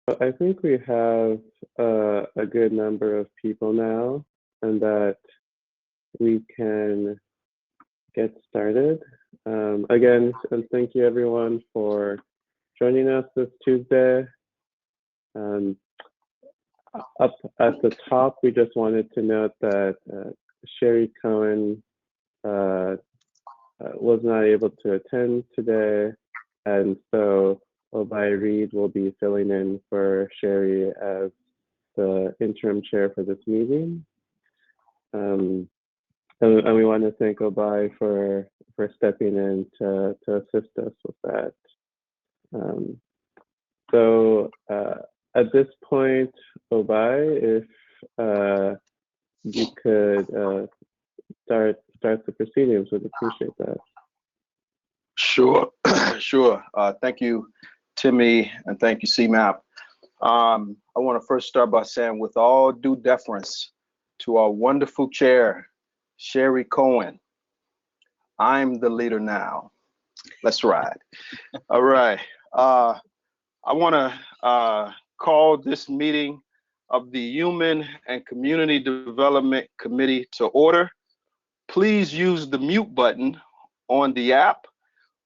I think we have a good number of people now, and that we can get started. Again, and thank you everyone for joining us this Tuesday. Up at the top, we just wanted to note that Sherry Cohen was not able to attend today, and so Obai Reed will be filling in for Sherry as the interim chair for this meeting. And we want to thank Obai for stepping in to assist us with that. So at this point, Obai, if you could start the proceedings, we'd appreciate that. Sure, sure. Thank you, Timmy, and thank you, CMAP. I want to first start by saying, with all due deference to our wonderful chair, Sherry Cohen, I'm the leader now. Let's ride. All right. I want to call this meeting of the Human and Community Development Committee to order. Please use the mute button on the app,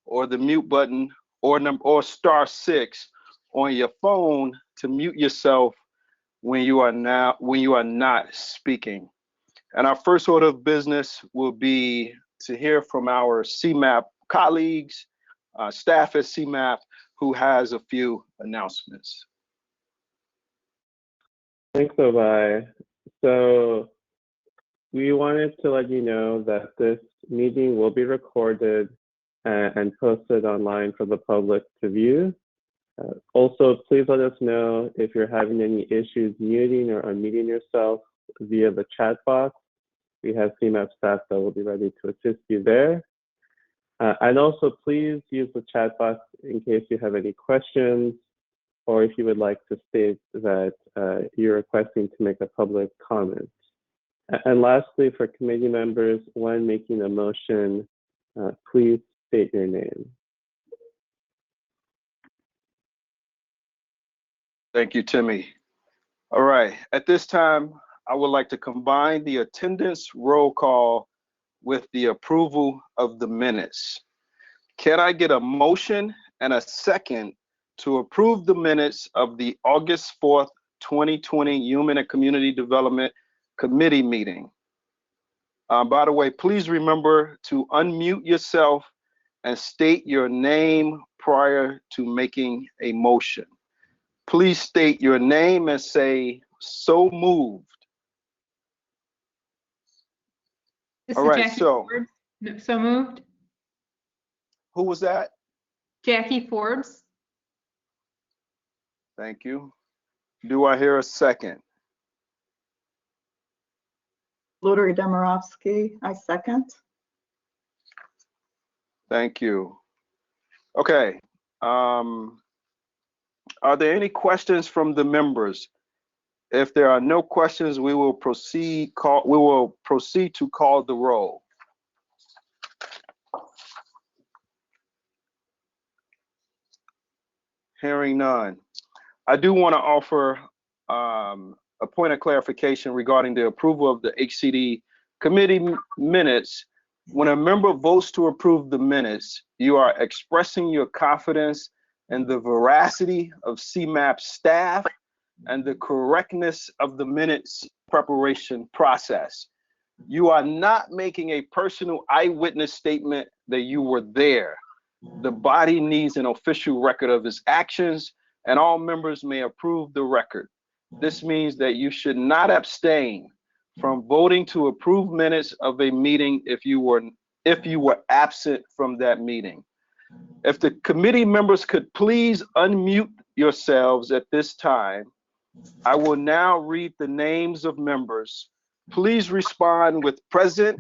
or the mute button or *6 on your phone to mute yourself when you are not speaking. And our first order of business will be to hear from our CMAP colleagues, staff at CMAP, who has a few announcements. Thanks, Obai. So we wanted to let you know that this meeting will be recorded and posted online for the public to view. Also, please let us know if you're having any issues muting or unmuting yourself via the chat box. We have CMAP staff that will be ready to assist you there. And also, please use the chat box in case you have any questions, or if you would like to state that you're requesting to make a public comment. And lastly, for committee members, when making a motion, please state your name. Thank you, Timmy. All right, at this time, I would like to combine the attendance roll call with the approval of the minutes. Can I get a motion and a second to approve the minutes of the August 4th, 2020 Human and Community Development Committee meeting? By the way, please remember to unmute yourself and state your name prior to making a motion. Please state your name and say, "So moved." This All is right, Jackie so Forbes. So moved. who was that? Jackie Forbes. Thank you. Do I hear a second? Luttery Demirovsky, I second. Thank you. Okay. Are there any questions from the members? If there are no questions, we will proceed to call the roll. Hearing none. I do want to offer a point of clarification regarding the approval of the HCD committee minutes. When a member votes to approve the minutes, you are expressing your confidence in the veracity of CMAP staff and the correctness of the minutes preparation process. You are not making a personal eyewitness statement that you were there. The body needs an official record of its actions, and all members may approve the record. This means that you should not abstain from voting to approve minutes of a meeting if you were absent from that meeting. If the committee members could please unmute yourselves at this time, I will now read the names of members. Please respond with present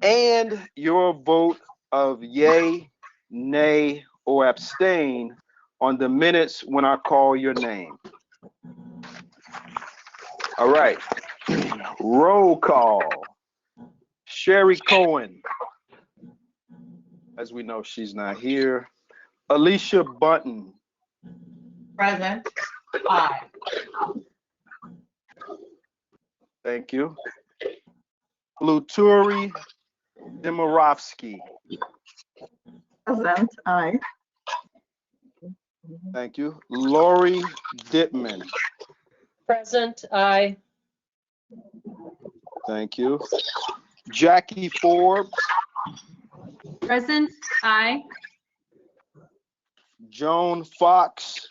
and your vote of yay, nay, or abstain on the minutes when I call your name. All right, roll call. Sherry Cohen. As we know, she's not here. Alicia Bunton. Present. Aye. Thank you. Luturi Demirovsky. Present, aye. Thank you. Lori Dittman. Present, aye. Thank you. Jackie Forbes. Present, aye. Joan Fox.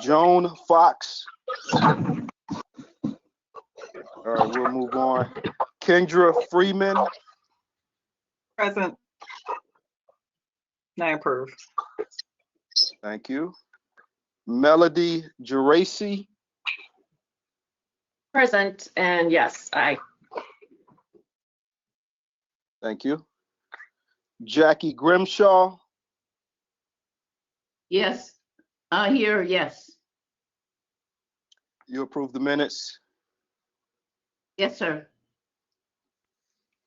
Joan Fox. All right, we'll move on. Kendra Freeman. Present. I approve. Thank you. Melody Geraci. Present, and yes, aye. Thank you. Jackie Grimshaw. Yes, here, yes. You approve the minutes? Yes, sir.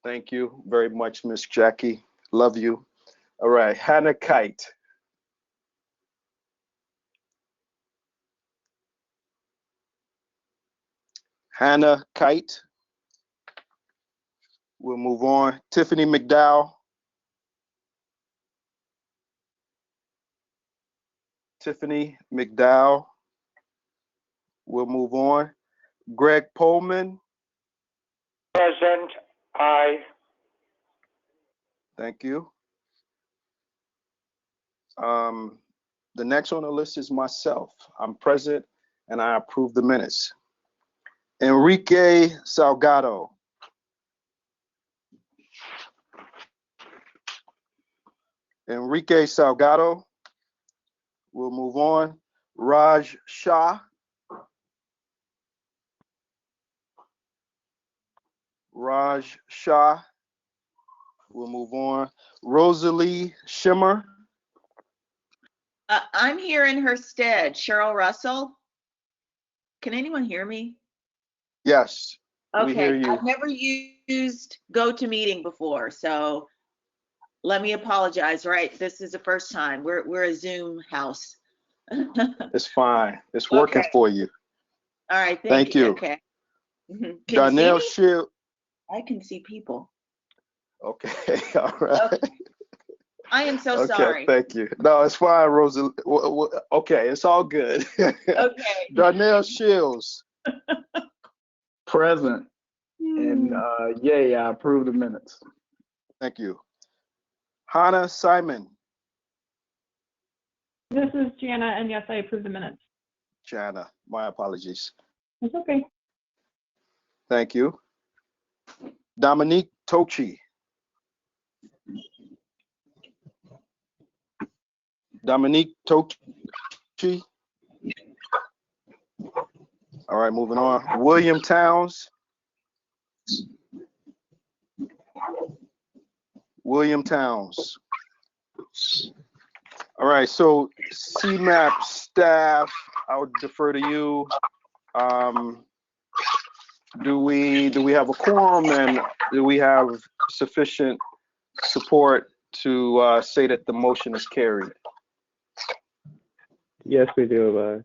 Thank you very much, Miss Jackie. Love you. All right, Hannah Kite. Hannah Kite. We'll move on. Tiffany McDowell. Tiffany McDowell. We'll move on. Greg Pullman. Present, aye. Thank you. The next on the list is myself. I'm present and I approve the minutes. Enrique Salgado. Enrique Salgado. We'll move on. Raj Shah. Raj Shah. We'll move on. Rosalie Shimmer. I'm here in her stead. Cheryl Russell. Can anyone hear me? Yes, we hear Okay, you. I've never used GoToMeeting before, so let me apologize, right? This is the first time. We're a Zoom house. It's fine. It's working Okay. for you. All right, Thank you. Okay. Mhm. Can you see Darnell me? Shield. I can see people. Okay, all right. Okay. I am so Okay, sorry. thank you. No, it's fine, Rosalie. Okay, it's all good. Okay. Darnell Shields. Present, and yay, I approve the minutes. Thank you. Hannah Simon. This is Jana, and yes, I approve the minutes. Jana, my apologies. It's okay. Thank you. Dominique Tochi. Dominique Tochi. All right, moving on. William Towns. William Towns. All right, so CMAP staff, I would defer to you. Do we have a quorum, and do we have sufficient support to say that the motion is carried? Yes, we do.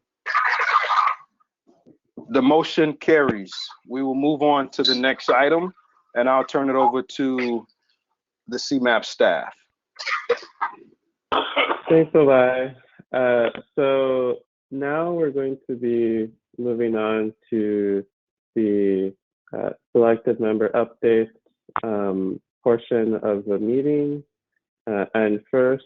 The motion carries. We will move on to the next item, and I'll turn it over to the CMAP staff. Thanks, Eli. So now we're going to be moving on to the selected member updates portion of the meeting. And first,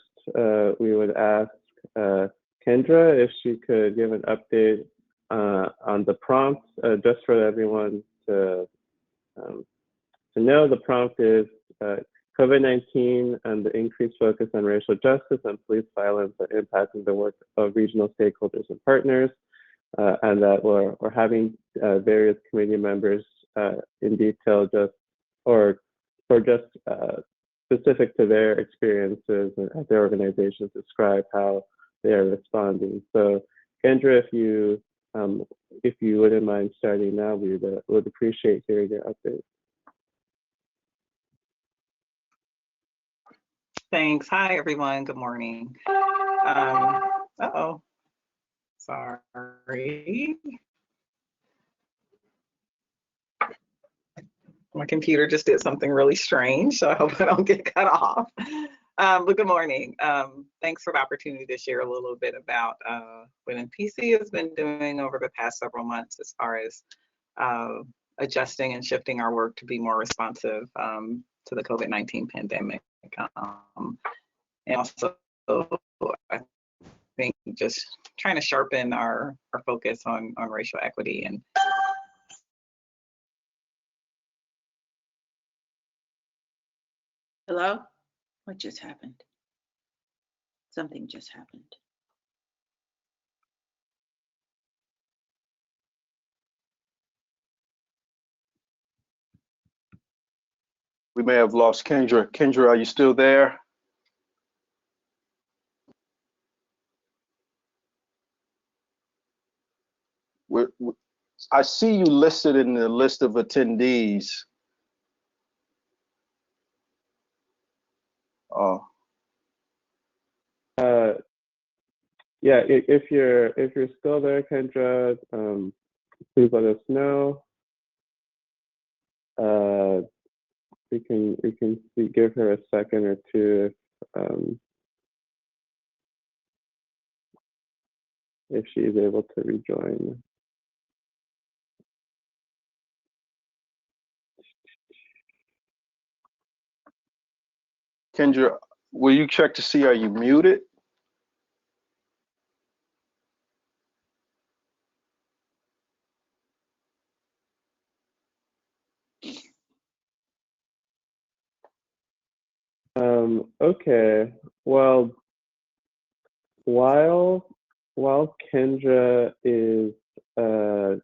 we would ask Kendra if she could give an update on the prompt, just for everyone to know. The prompt is COVID-19 and the increased focus on racial justice and police violence are impacting the work of regional stakeholders and partners, and that we're having various committee members in detail specific to their experiences and their organizations describe how they are responding. So Kendra, if you wouldn't mind starting now, we would appreciate hearing your update. Thanks. Hi, everyone. Good morning. Uh-oh. Sorry. My computer just did something really strange, so I hope I don't get cut off. But good morning. Thanks for the opportunity to share a little bit about what MPC has been doing over the past several months as far as adjusting and shifting our work to be more responsive to the COVID-19 pandemic. And also, I think just trying to sharpen our focus on racial equity and Hello? What just happened? Something just happened. We may have lost Kendra. Kendra, are you still there? I see you listed in the list of attendees. Oh, Yeah, if you're still there, Kendra, please let us know. We can give her a second or two if she's able to rejoin. Kendra, will you check to see, are you muted? Okay, well, while Kendra is kind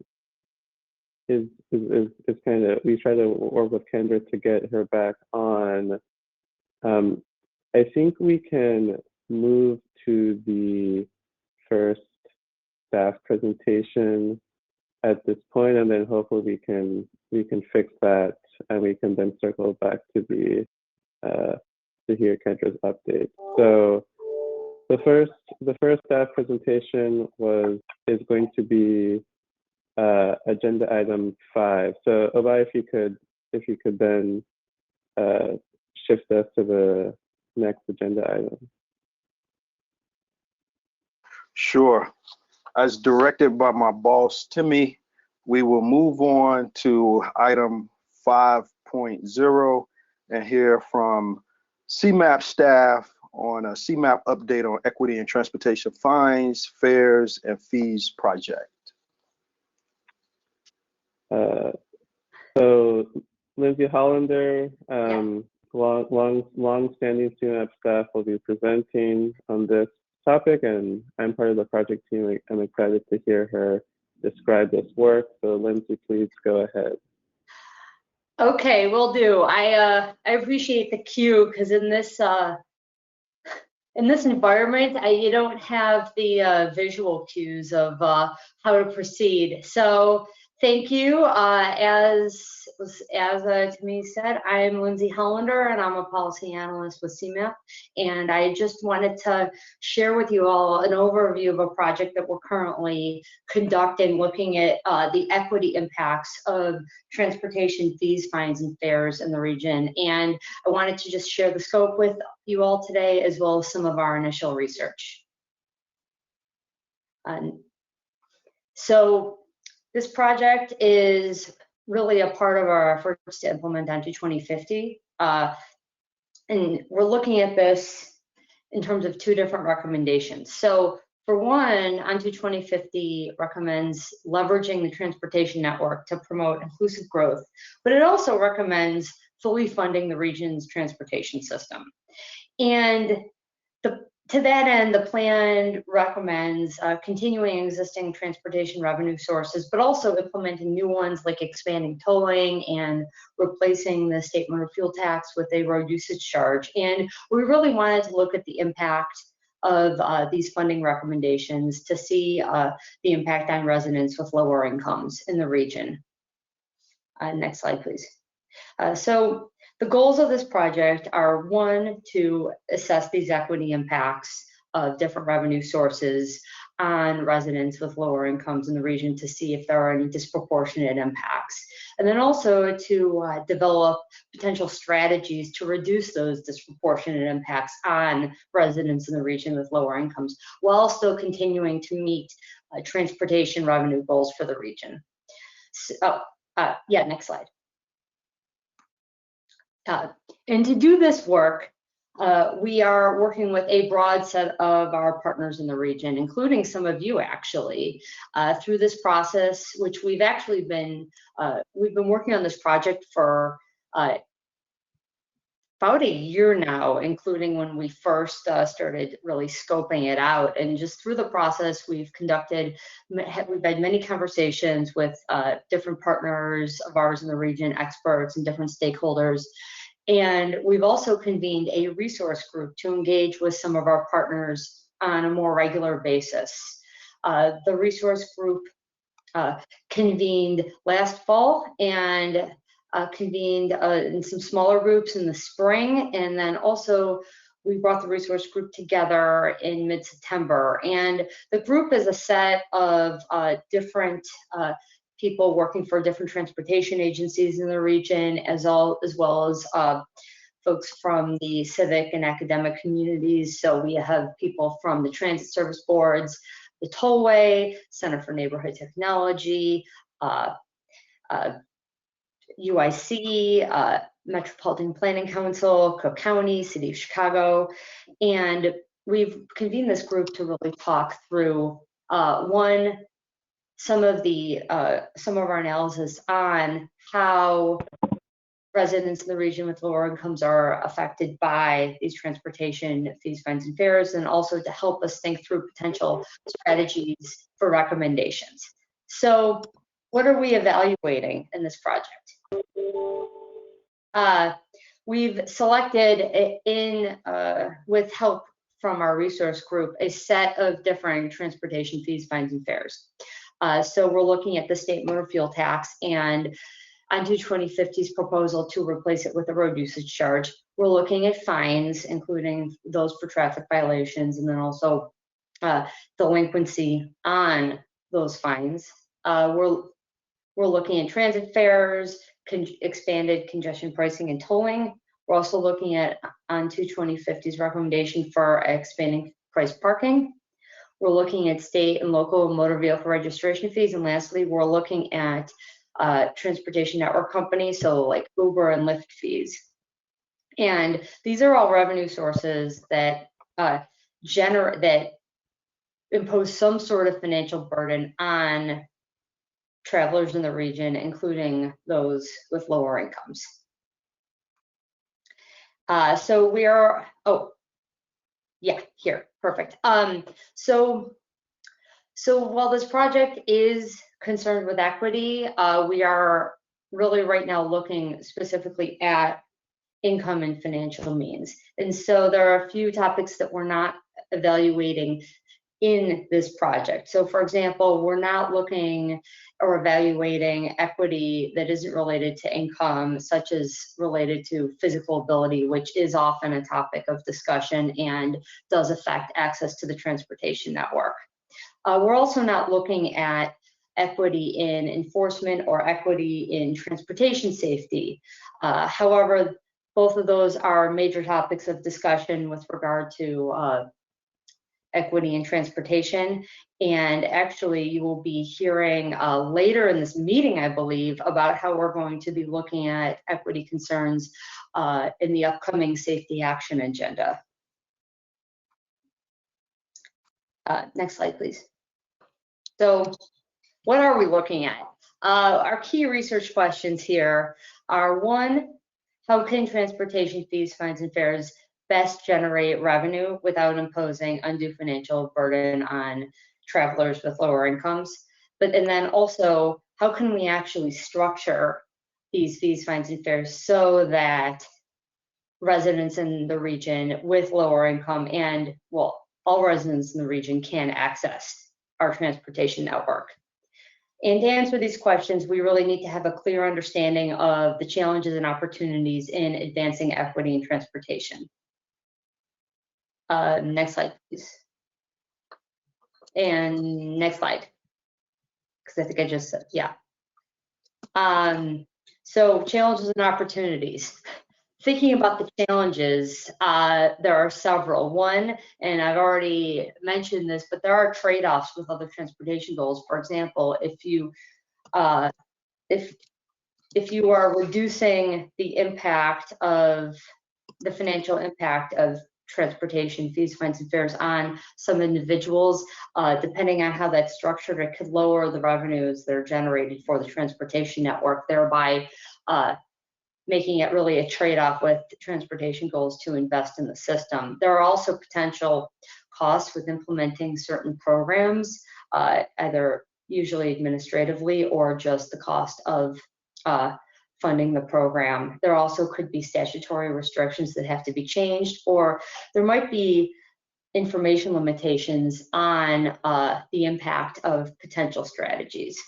of, we try to work with Kendra to get her back on. I think we can move to the first staff presentation at this point, and then hopefully we can fix that, and we can then circle back to the to hear Kendra's update. So the first staff presentation is going to be agenda item 5. So Obai, if you could then shift us to the next agenda item. Sure. As directed by my boss, Timmy, we will move on to item 5.0 and hear from CMAP staff on a CMAP update on equity and transportation fines, fares, and fees project. So Lindsay Hollander, long-standing CMAP staff, will be presenting on this topic, and I'm part of the project team. I'm excited to hear her describe this work. So Lindsay, please go ahead. Okay, will do. I appreciate the cue, because in this environment, you don't have the visual cues of how to proceed. So thank you. As Timmy said, I'm Lindsay Hollander, and I'm a policy analyst with CMAP. And I just wanted to share with you all an overview of a project that we're currently conducting, looking at the equity impacts of transportation fees, fines, and fares in the region. And I wanted to just share the scope with you all today, as well as some of our initial research. So this project is really a part of our efforts to implement ON to 2050. And we're looking at this in terms of 2 different recommendations. So for one, ON to 2050 recommends leveraging the transportation network to promote inclusive growth, but it also recommends fully funding the region's transportation system. And to that end, the plan recommends continuing existing transportation revenue sources, but also implementing new ones like expanding tolling and replacing the state motor fuel tax with a road usage charge. And we really wanted to look at the impact of these funding recommendations to see the impact on residents with lower incomes in the region. Next slide, please. So The goals of this project are, one, to assess these equity impacts of different revenue sources on residents with lower incomes in the region to see if there are any disproportionate impacts. And then also to develop potential strategies to reduce those disproportionate impacts on residents in the region with lower incomes, while still continuing to meet transportation revenue goals for the region. So, yeah, next slide. And to do this work, we are working with a broad set of our partners in the region, including some of you actually, through this process, which we've actually been, we've been working on this project for about a year now, including when we first started really scoping it out. And just through the process, we've had many conversations with different partners of ours in the region, experts and different stakeholders. And we've also convened a resource group to engage with some of our partners on a more regular basis. The resource group convened last fall and convened in some smaller groups in the spring. And then also we brought the resource group together in mid-September. And the group is a set of different people working for different transportation agencies in the region, as well as folks from the civic and academic communities. So we have people from the transit service boards, the Tollway, Center for Neighborhood Technology, UIC, Metropolitan Planning Council, Cook County, City of Chicago. And we've convened this group to really talk through, one, some of our analysis on how residents in the region with lower incomes are affected by these transportation fees, fines, and fares, and also to help us think through potential strategies for recommendations. So what are we evaluating in this project? We've selected with help from our resource group, a set of different transportation fees, fines, and fares. So we're looking at the state motor fuel tax and onto 2050's proposal to replace it with a road usage charge. We're looking at fines, including those for traffic violations, and then also delinquency on those fines. We're looking at transit fares, expanded congestion pricing and tolling. We're also looking at onto 2050's recommendation for expanding price parking. We're looking at state and local motor vehicle registration fees. And lastly, we're looking at transportation network companies, so like Uber and Lyft fees. And these are all revenue sources that impose some sort of financial burden on travelers in the region, including those with lower incomes. So we are, yeah, here, perfect. So while this project is concerned with equity, we are really right now looking specifically at income and financial means. And so there are a few topics that we're not evaluating in this project. So for example, we're not looking or evaluating equity that isn't related to income, such as related to physical ability, which is often a topic of discussion and does affect access to the transportation network. We're also not looking at equity in enforcement or equity in transportation safety. However, both of those are major topics of discussion with regard to equity in transportation. And actually, you will be hearing later in this meeting, I believe, about how we're going to be looking at equity concerns in the upcoming safety action agenda. Next slide, please. So what are we looking at? Our key research questions here are, one, how can transportation fees, fines, and fares best generate revenue without imposing undue financial burden on travelers with lower incomes? And then also, how can we actually structure these fees, fines, and fares so that residents in the region with lower income and, well, all residents in the region can access our transportation network? And to answer these questions, we really need to have a clear understanding of the challenges and opportunities in advancing equity in transportation. Next slide, please. And next slide, because I think I just said, yeah. So challenges and opportunities. Thinking about the challenges, there are several. One, and I've already mentioned this, but there are trade-offs with other transportation goals. For example, if you are reducing the impact of the financial impact of transportation fees, fines, and fares on some individuals, depending on how that's structured, it could lower the revenues that are generated for the transportation network, thereby making it really a trade-off with transportation goals to invest in the system. There are also potential costs with implementing certain programs, either usually administratively or just the cost of funding the program. There also could be statutory restrictions that have to be changed, or there might be information limitations on the impact of potential strategies.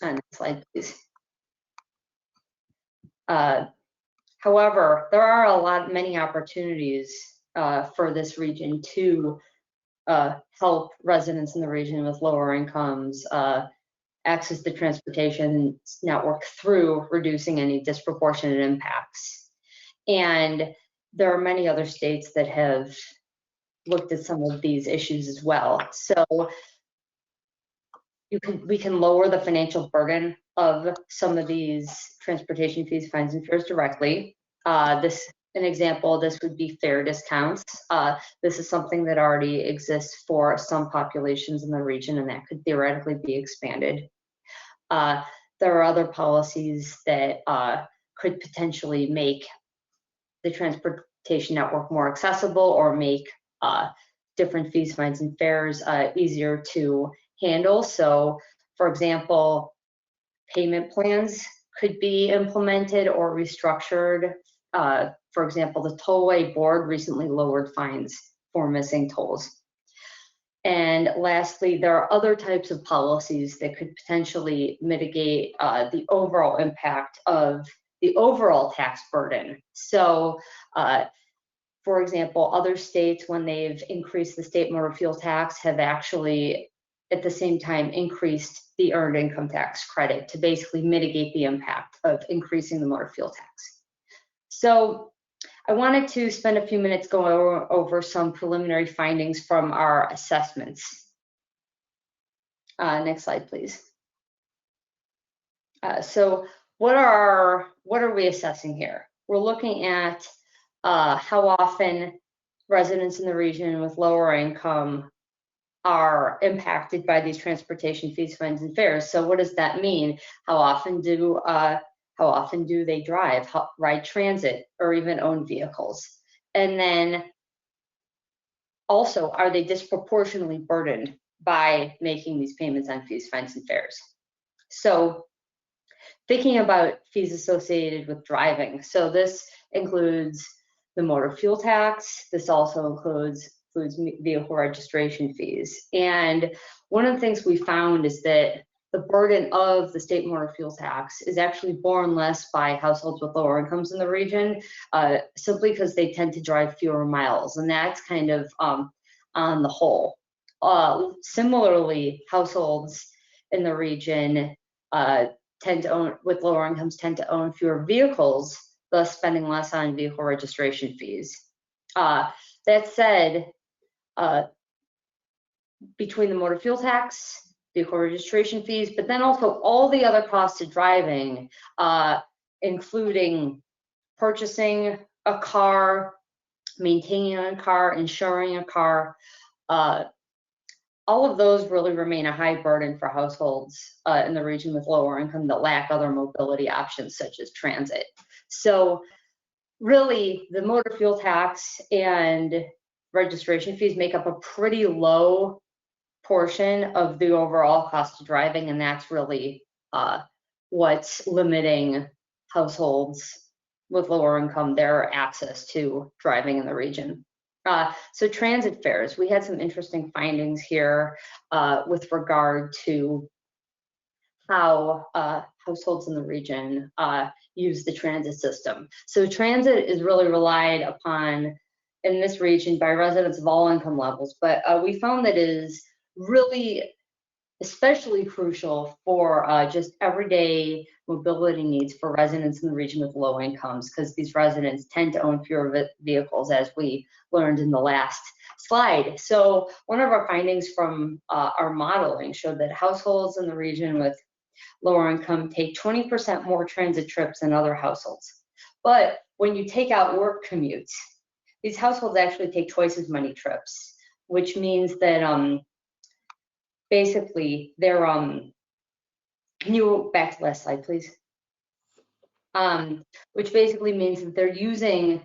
Next slide, please. However, there are many opportunities for this region to help residents in the region with lower incomes access the transportation network through reducing any disproportionate impacts. And there are many other states that have looked at some of these issues as well. So we can lower the financial burden of some of these transportation fees, fines, and fares directly. An example of this would be fare discounts. This is something that already exists for some populations in the region, and that could theoretically be expanded. There are other policies that could potentially make the transportation network more accessible or make different fees, fines, and fares easier to handle. So, for example, payment plans could be implemented or restructured. For example, the Tollway Board recently lowered fines for missing tolls. And lastly, there are other types of policies that could potentially mitigate the overall impact of the overall tax burden. So, for example, other states, when they've increased the state motor fuel tax, have actually at the same time increased the earned income tax credit to basically mitigate the impact of increasing the motor fuel tax. So I wanted to spend a few minutes going over some preliminary findings from our assessments. Next slide, please. So what are we assessing here? We're looking at how often residents in the region with lower income are impacted by these transportation fees, fines, and fares. So what does that mean? How often do they drive, ride transit, or even own vehicles? And then also, are they disproportionately burdened by making these payments on fees, fines, and fares? So thinking about fees associated with driving. So this includes the motor fuel tax. This also includes vehicle registration fees. And one of the things we found is that the burden of the state motor fuel tax is actually borne less by households with lower incomes in the region, simply because they tend to drive fewer miles, and that's kind of on the whole. Similarly, households in the region with lower incomes tend to own fewer vehicles, thus spending less on vehicle registration fees. That said, between the motor fuel tax, vehicle registration fees, but then also all the other costs of driving, including purchasing a car, maintaining a car, insuring a car, all of those really remain a high burden for households in the region with lower income that lack other mobility options such as transit. So really, the motor fuel tax and registration fees make up a pretty low portion of the overall cost of driving, and that's really what's limiting households with lower income their access to driving in the region. So transit fares, we had some interesting findings here with regard to how households in the region use the transit system. So transit is really relied upon in this region by residents of all income levels, but we found that it is really especially crucial for just everyday mobility needs for residents in the region with low incomes, because these residents tend to own fewer vehicles, as we learned in the last slide. So one of our findings from our modeling showed that households in the region with lower income take 20% more transit trips than other households. But when you take out work commutes, these households actually take twice as many trips, which means that basically they're can you go back to the last slide, please? Which basically means that they're using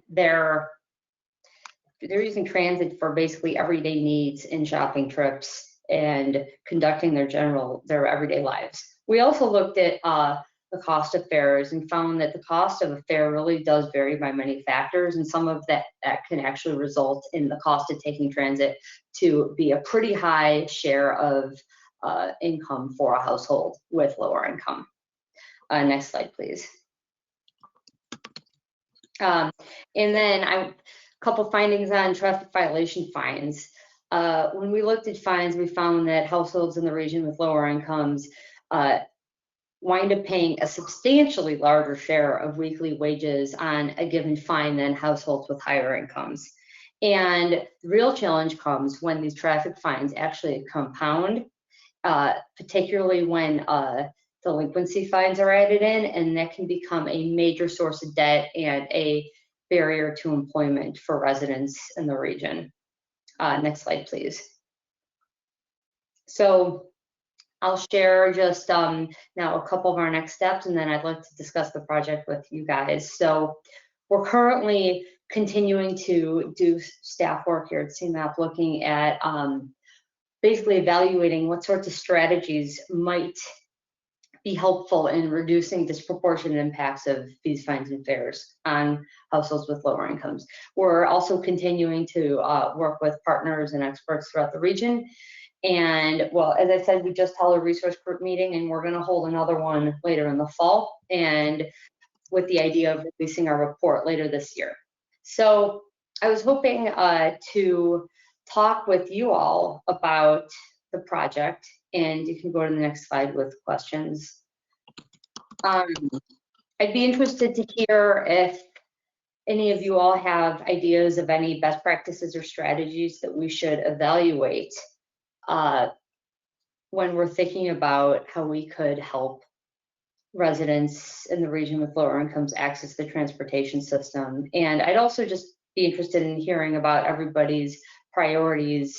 transit for basically everyday needs in shopping trips and conducting their everyday lives. We also looked at the cost of fares and found that the cost of a fare really does vary by many factors, and some of that can actually result in the cost of taking transit to be a pretty high share of income for a household with lower income. Next slide, please. And then a couple findings on traffic violation fines. When we looked at fines, we found that households in the region with lower incomes wind up paying a substantially larger share of weekly wages on a given fine than households with higher incomes. And the real challenge comes when these traffic fines actually compound, particularly when delinquency fines are added in, and that can become a major source of debt and a barrier to employment for residents in the region. Next slide, please. So I'll share just now a couple of our next steps, and then I'd like to discuss the project with you guys. So we're currently continuing to do staff work here at CMAP, looking at basically evaluating what sorts of strategies might be helpful in reducing disproportionate impacts of these fines and fares on households with lower incomes. We're also continuing to work with partners and experts throughout the region. And well, as I said, we just held a resource group meeting, and we're going to hold another one later in the fall, and with the idea of releasing our report later this year. So I was hoping to talk with you all about the project, and you can go to the next slide with questions. I'd be interested to hear if any of you all have ideas of any best practices or strategies that we should evaluate when we're thinking about how we could help residents in the region with lower incomes access the transportation system. And I'd also just be interested in hearing about everybody's priorities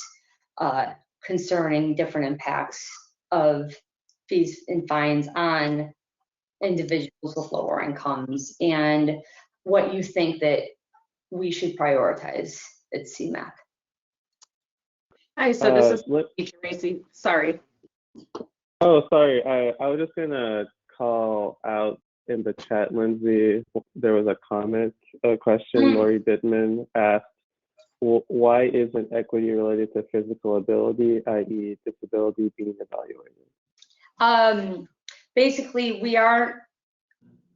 concerning different impacts of fees and fines on individuals with lower incomes, and what you think that we should prioritize at CMAP. Hi, so this is Tracy. Sorry. Oh, sorry. I was just gonna call out in the chat, Lindsay. There was a comment, a question. Lori Bittman asked, why isn't equity related to physical ability, i.e. disability, being evaluated? Basically, we aren't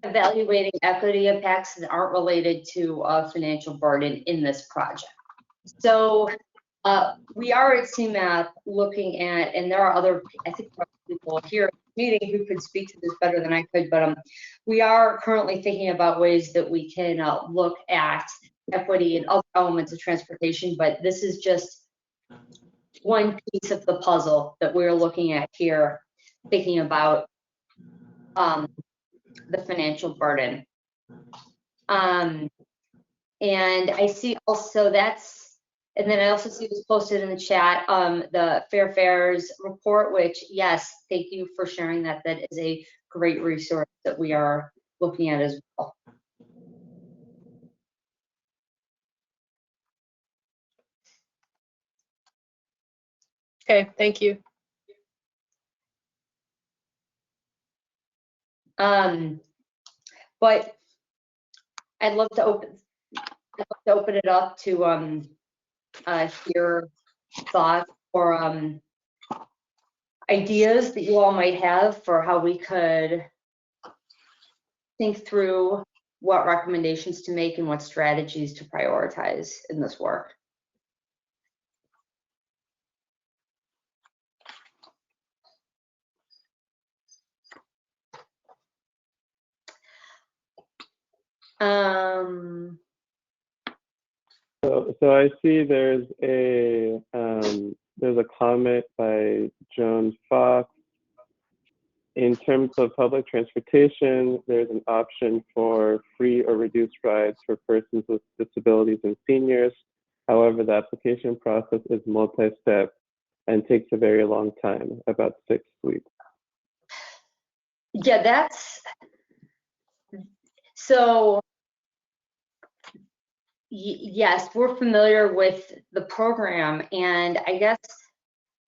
evaluating equity impacts that aren't related to a financial burden in this project. So we are at CMAP looking at, and there are other, I think, people here at the meeting who could speak to this better than I could, but we are currently thinking about ways that we can look at equity and other elements of transportation, but this is just one piece of the puzzle that we're looking at here, thinking about the financial burden. And I see also and then I also see this posted in the chat, the Fair Fares report, which, yes, thank you for sharing that. That is a great resource that we are looking at as well. Okay, thank you. But I'd love to open it up to hear thoughts or ideas that you all might have for how we could think through what recommendations to make and what strategies to prioritize in this work. So I see there's a comment by Joan Fox. In terms of public transportation, there's an option for free or reduced rides for persons with disabilities and seniors. However, the application process is multi-step and takes a very long time, about 6 weeks. Yeah, that's, so yes, we're familiar with the program, and I guess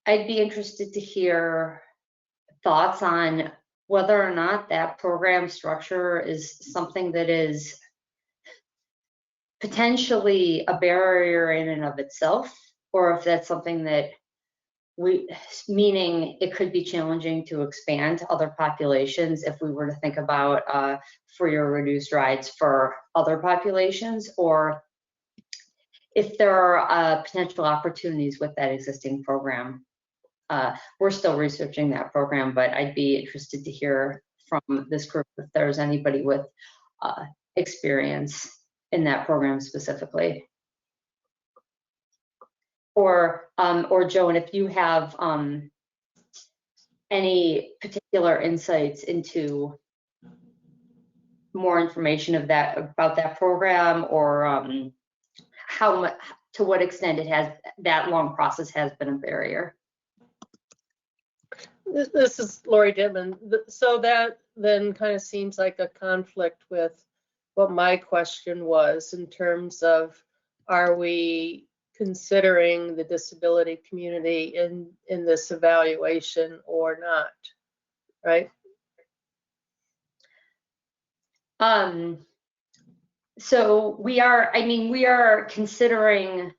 I'd be interested to hear thoughts on whether or not that program structure is something that is potentially a barrier in and of itself, or if that's something that meaning it could be challenging to expand to other populations if we were to think about free or reduced rides for other populations, or if there are potential opportunities with that existing program. We're still researching that program, but I'd be interested to hear from this group if there's anybody with experience in that program specifically. Or Joan, if you have any particular insights into more information about that program, or to what extent that long process has been a barrier. This is Lori Dittman. So that then kind of seems like a conflict with what my question was in terms of, are we considering the disability community in this evaluation or not, right? So we are considering,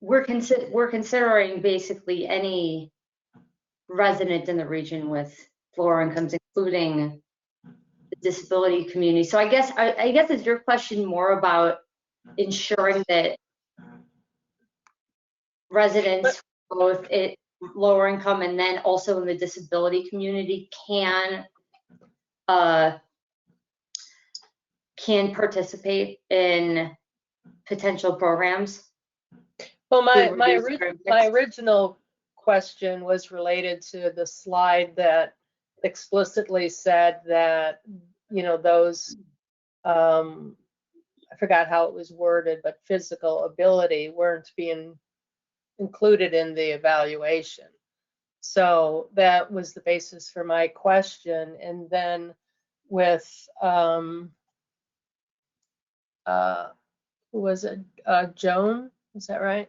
we're considering basically any resident in the region with lower incomes, including the disability community. So I guess is your question more about ensuring that residents both at lower income and then also in the disability community can participate in potential programs? Well, my original question was related to the slide that explicitly said that, you know, those, I forgot how it was worded, but physical ability weren't being included in the evaluation. So that was the basis for my question. And then with, who was it? Joan, is that right?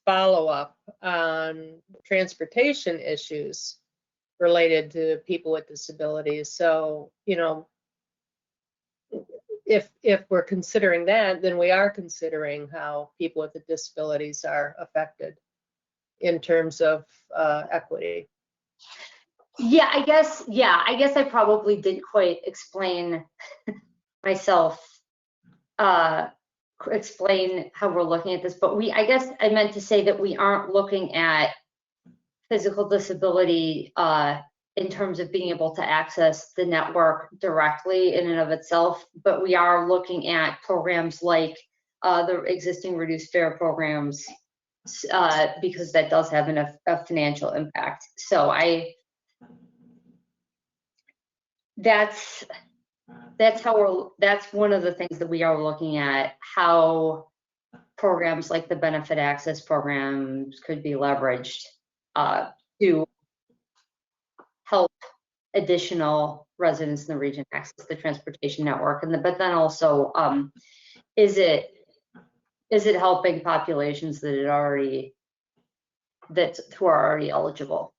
Follow-up on transportation issues related to people with disabilities. So, you know, if we're considering that, then we are considering how people with disabilities are affected in terms of equity. Yeah, I guess I probably didn't quite explain myself, explain how we're looking at this, but I guess I meant to say that we aren't looking at physical disability in terms of being able to access the network directly in and of itself, but we are looking at programs like the existing reduced fare programs, because that does have a financial impact. So that's one of the things that we are looking at, how programs like the benefit access programs could be leveraged to help additional residents in the region access the transportation network. But then also, is it helping populations who are already eligible?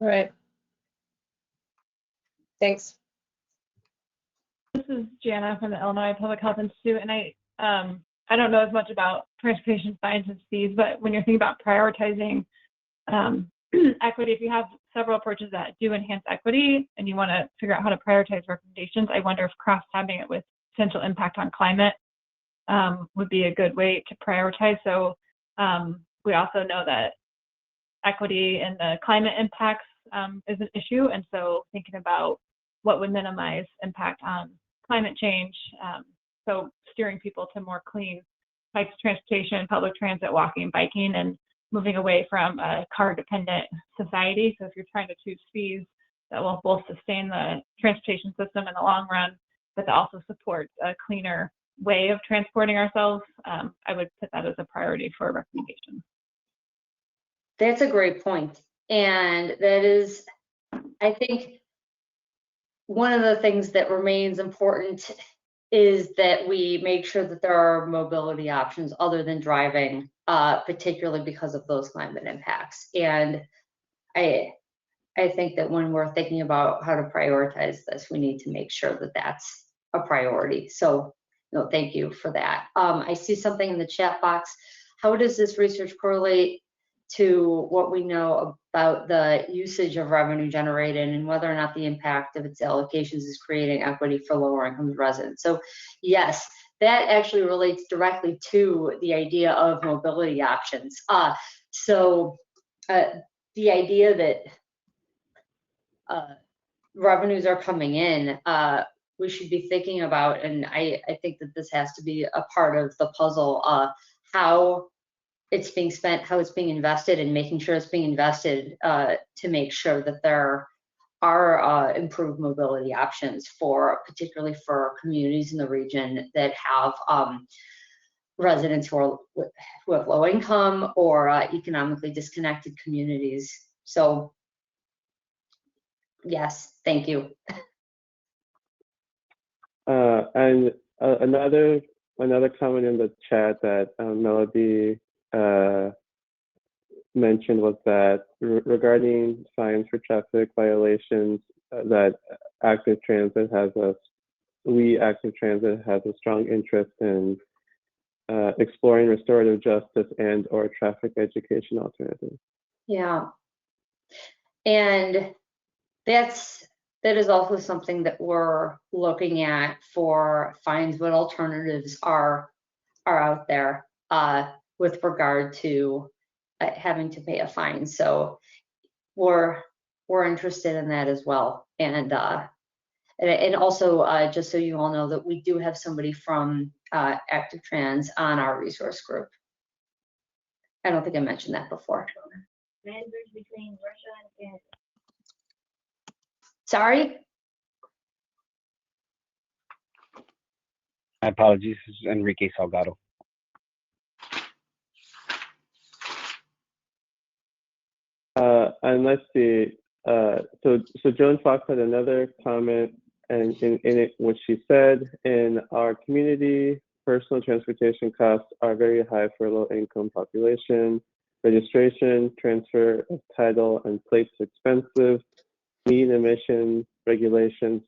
All right. Thanks. This is Jana from the Illinois Public Health Institute, and I don't know as much about transportation fines and fees, but when you're thinking about prioritizing equity, if you have several approaches that do enhance equity and you want to figure out how to prioritize recommendations, I wonder if cross-tabbing it with potential impact on climate would be a good way to prioritize. So we also know that equity and the climate impacts is an issue. And so thinking about what would minimize impact on climate change. So steering people to more clean types of transportation, public transit, walking, biking, and moving away from a car-dependent society. So if you're trying to choose fees that will both sustain the transportation system in the long run, but that also supports a cleaner way of transporting ourselves, I would put that as a priority for a recommendation. That's a great point. And that is, I think, one of the things that remains important is that we make sure that there are mobility options other than driving, particularly because of those climate impacts. And I think that when we're thinking about how to prioritize this, we need to make sure that that's a priority. So, no, thank you for that. I see something in the chat box. How does this research correlate to what we know about the usage of revenue generated and whether or not the impact of its allocations is creating equity for lower income residents? So yes, that actually relates directly to the idea of mobility options. The idea that revenues are coming in, we should be thinking about, and I think that this has to be a part of the puzzle, how it's being spent, how it's being invested, and making sure it's being invested to make sure that there are improved mobility options particularly for communities in the region that have residents who have low income or economically disconnected communities. So yes, thank you. And another comment in the chat that Melody mentioned was that regarding fines for traffic violations, that Active Transit has a strong interest in exploring restorative justice and or traffic education alternatives. Yeah, and that is also something that we're looking at for fines, what alternatives are out there with regard to having to pay a fine. So we're interested in that as well. And also, just so you all know, that we do have somebody from Active Trans on our resource group. I don't think I mentioned that before. Land bridge between Russia and Canada. Sorry? My apologies, this is Enrique Salgado. And let's see. So Joan Fox had another comment, and in it, what she said, in our community, personal transportation costs are very high for low-income population. Registration, transfer of title, and plates expensive. Mean emission regulations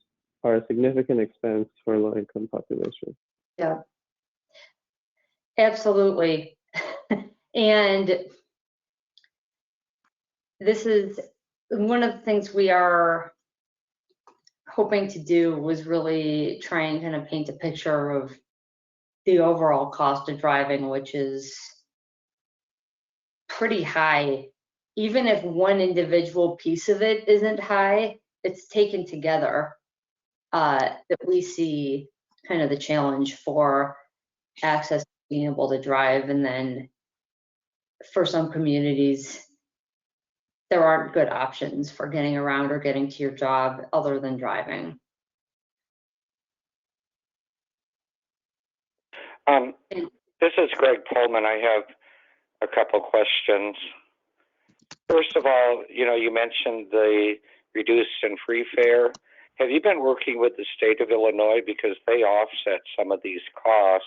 are a significant expense for low-income population. Yeah, absolutely. And this is one of the things we are hoping to do, was really try and kind of paint a picture of the overall cost of driving, which is pretty high. Even if one individual piece of it isn't high, it's taken together that we see kind of the challenge for access, being able to drive. And then for some communities, there aren't good options for getting around or getting to your job other than driving. This is Greg Pullman. I have a couple questions. First of all, you mentioned the reduced and free fare. Have you been working with the state of Illinois, because they offset some of these costs?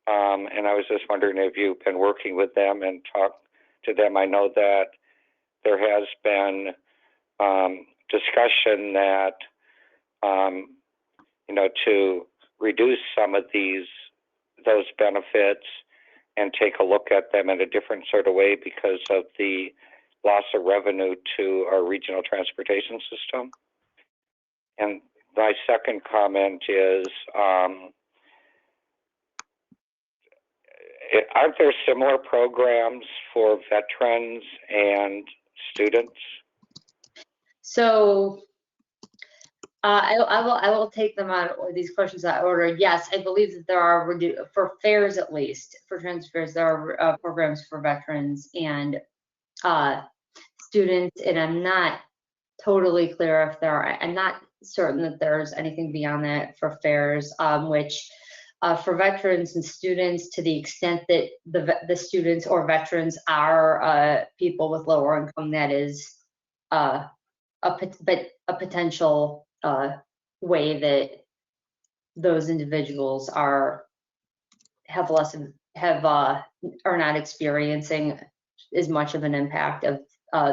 And I was just wondering if you've been working with them and talked to them. I know that there has been discussion that, to reduce some of those benefits, and take a look at them in a different sort of way because of the loss of revenue to our regional transportation system. And my second comment is, aren't there similar programs for veterans and students? So I will take them out of these questions out of order. Yes, I believe that there are for fares, at least for transfers, there are programs for veterans and students, and I'm not totally clear if there are. I'm not certain that there's anything beyond that for fares, which for veterans and students, to the extent that the students or veterans are people with lower income, that is a potential way that those individuals are not experiencing as much of an impact of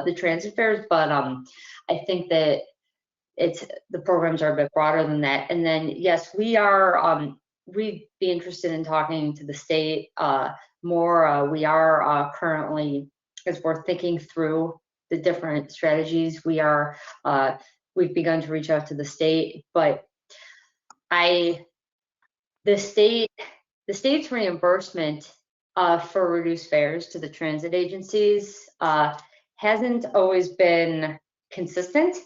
the transit fares, but I think that the programs are a bit broader than that. And then yes, we'd be interested in talking to the state more. We are currently, as we're thinking through the different strategies, we've begun to reach out to the state, but the state's reimbursement for reduced fares to the transit agencies hasn't always been consistent.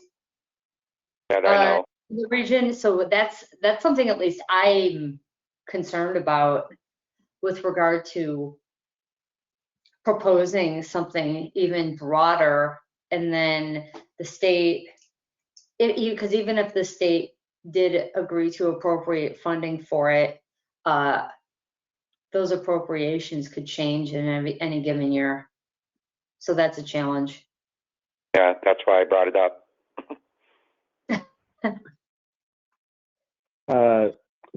That I know. In the region, so that's something at least I'm concerned about with regard to proposing something even broader, and then the state, because even if the state did agree to appropriate funding for it, those appropriations could change in any given year. So that's a challenge. Yeah, that's why I brought it up.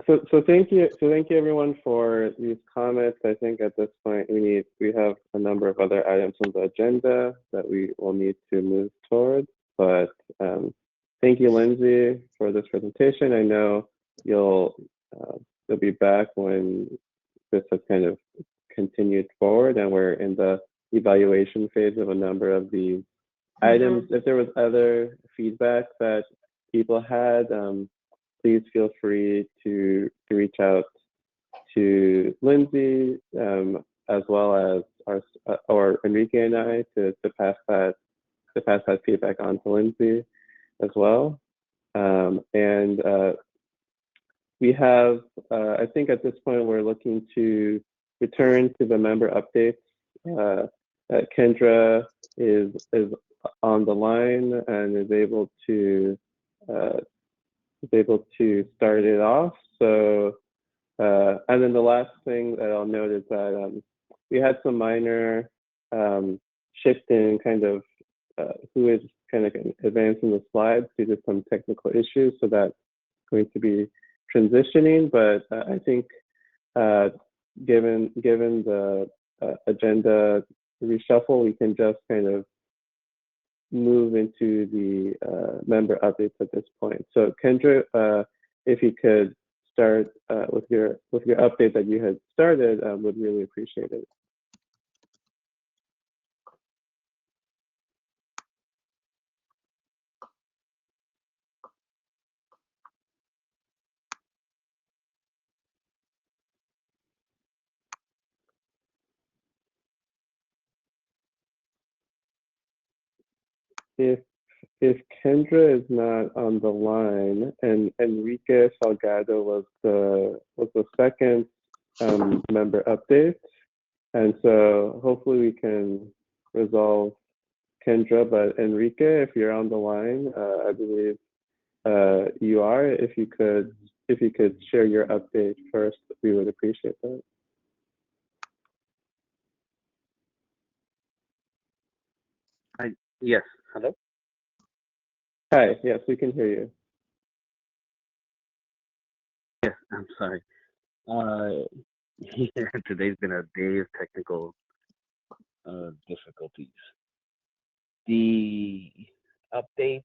So thank you everyone for these comments. I think at this point we have a number of other items on the agenda that we will need to move towards. But thank you, Lindsay, for this presentation. I know you'll be back when this has kind of continued forward and we're in the evaluation phase of a number of these items. If there was other feedback that people had, please feel free to reach out to Lindsay, as well as or Enrique and I to pass that feedback on to Lindsay as well. And we have, I think at this point we're looking to return to the member updates. Kendra is on the line and is able to start it off. So, and then the last thing that I'll note is that we had some minor shift in kind of who is kind of advancing the slides due to some technical issues. So that's going to be transitioning, but I think given the agenda reshuffle, we can just kind of move into the member updates at this point. So Kendra, if you could start with your update that you had started, would really appreciate it. If Kendra is not on the line, and Enrique Salgado was the second member update, and so hopefully we can resolve Kendra. But Enrique, if you're on the line, I believe you are. If you could share your update first, we would appreciate that. Yes. Hello? Hi, yes, we can hear you. Yes, I'm sorry. Today's been a day of technical difficulties. The updates,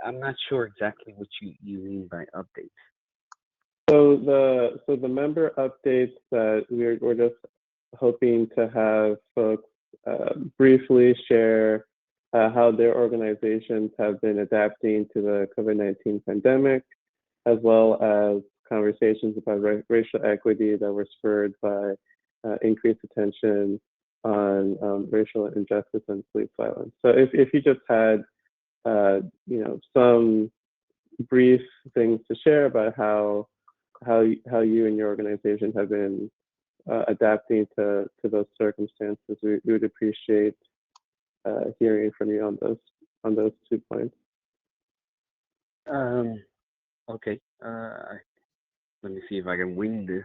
I'm not sure exactly what you mean by updates. So the member updates that we're just hoping to have folks briefly share how their organizations have been adapting to the COVID-19 pandemic, as well as conversations about racial equity that were spurred by increased attention on racial injustice and police violence. So if you just had, some brief things to share about how you and your organization have been adapting to those circumstances, we would appreciate hearing from you on those 2 points. Okay. Let me see if I can wing this.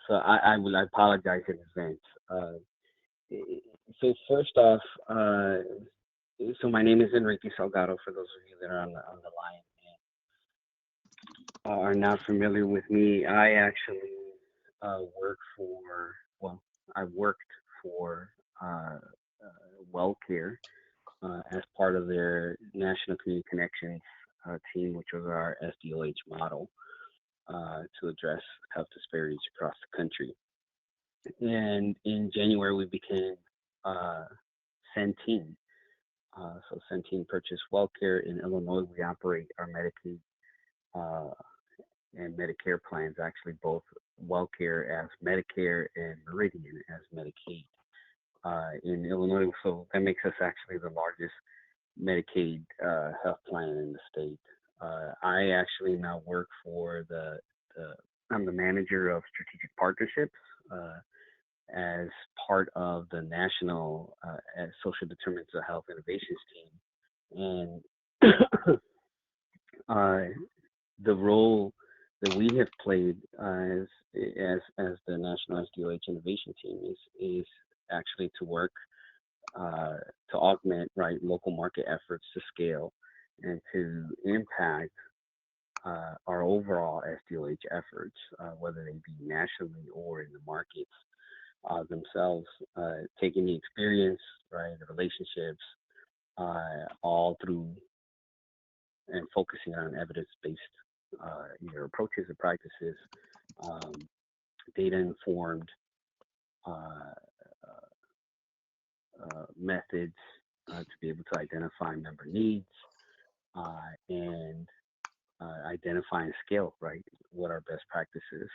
So I apologize in advance. So first off, so my name is Enrique Salgado, for those of you that are on the line and are not familiar with me. I actually I worked for WellCare as part of their National Community Connections team, which was our SDOH model to address health disparities across the country. And in January, we became Centene. So Centene purchased WellCare. In Illinois, we operate our Medicaid and Medicare plans, actually both WellCare as Medicare and Meridian as Medicaid in Illinois. So that makes us actually the largest Medicaid health plan in the state. I actually now work for I'm the manager of strategic partnerships as part of the National Social Determinants of Health Innovations team. And the role that we have played as the National SDOH Innovation Team is actually to work to augment local market efforts to scale and to impact our overall SDOH efforts, whether they be nationally or in the markets themselves, taking the experience, the relationships, all through and focusing on evidence-based either approaches or practices, data-informed methods to be able to identify member needs and identify and scale, what our best practices.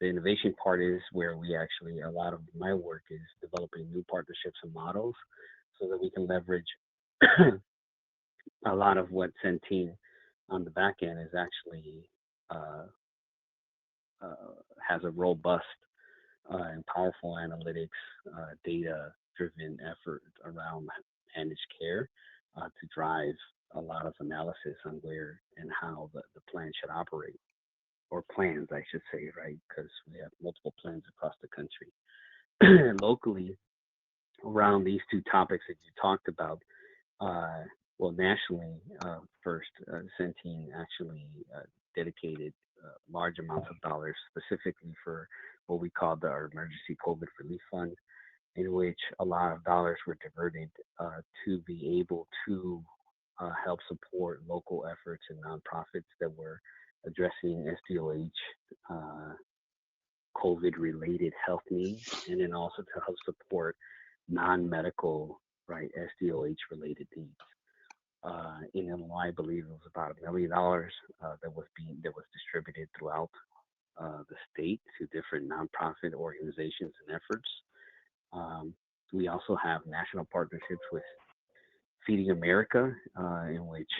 The innovation part is where we actually, a lot of my work is developing new partnerships and models so that we can leverage a lot of what Centene on the back end is actually has a robust and powerful analytics, data-driven effort around managed care to drive a lot of analysis on where and how the plan should operate, or plans, I should say, because we have multiple plans across the country. Locally, around these 2 topics that you talked about, nationally, first, Centene actually dedicated large amounts of dollars specifically for what we call our Emergency COVID Relief Fund, in which a lot of dollars were diverted to be able to help support local efforts and nonprofits that were addressing SDOH COVID-related health needs, and then also to help support non-medical, SDOH-related needs. In Illinois, I believe it was about $1 million that was distributed throughout the state to different nonprofit organizations and efforts. We also have national partnerships with Feeding America, in which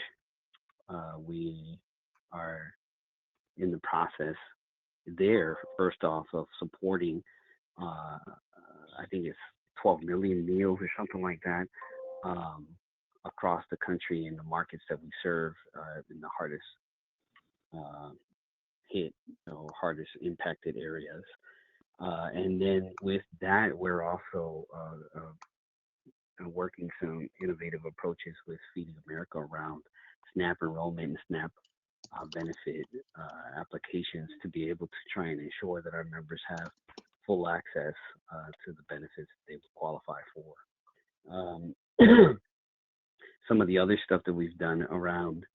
we are in the process there, first off, of supporting, I think it's 12 million meals or something like that, across the country in the markets that we serve in the hardest hit, hardest impacted areas. And then with that, we're also working some innovative approaches with Feeding America around SNAP enrollment and SNAP benefit applications to be able to try and ensure that our members have full access to the benefits they would qualify for. Some of the other stuff that we've done around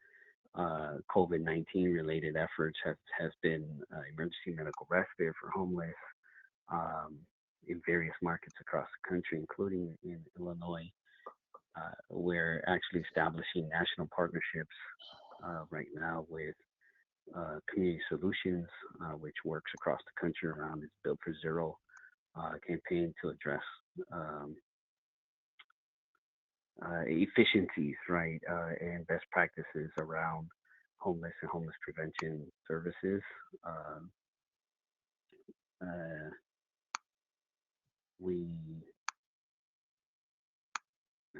COVID-19 related efforts has been emergency medical respite for homeless, in various markets across the country, including in Illinois. We're actually establishing national partnerships right now with Community Solutions, which works across the country around its Built for Zero campaign to address efficiencies, right, and best practices around homeless and homeless prevention services. I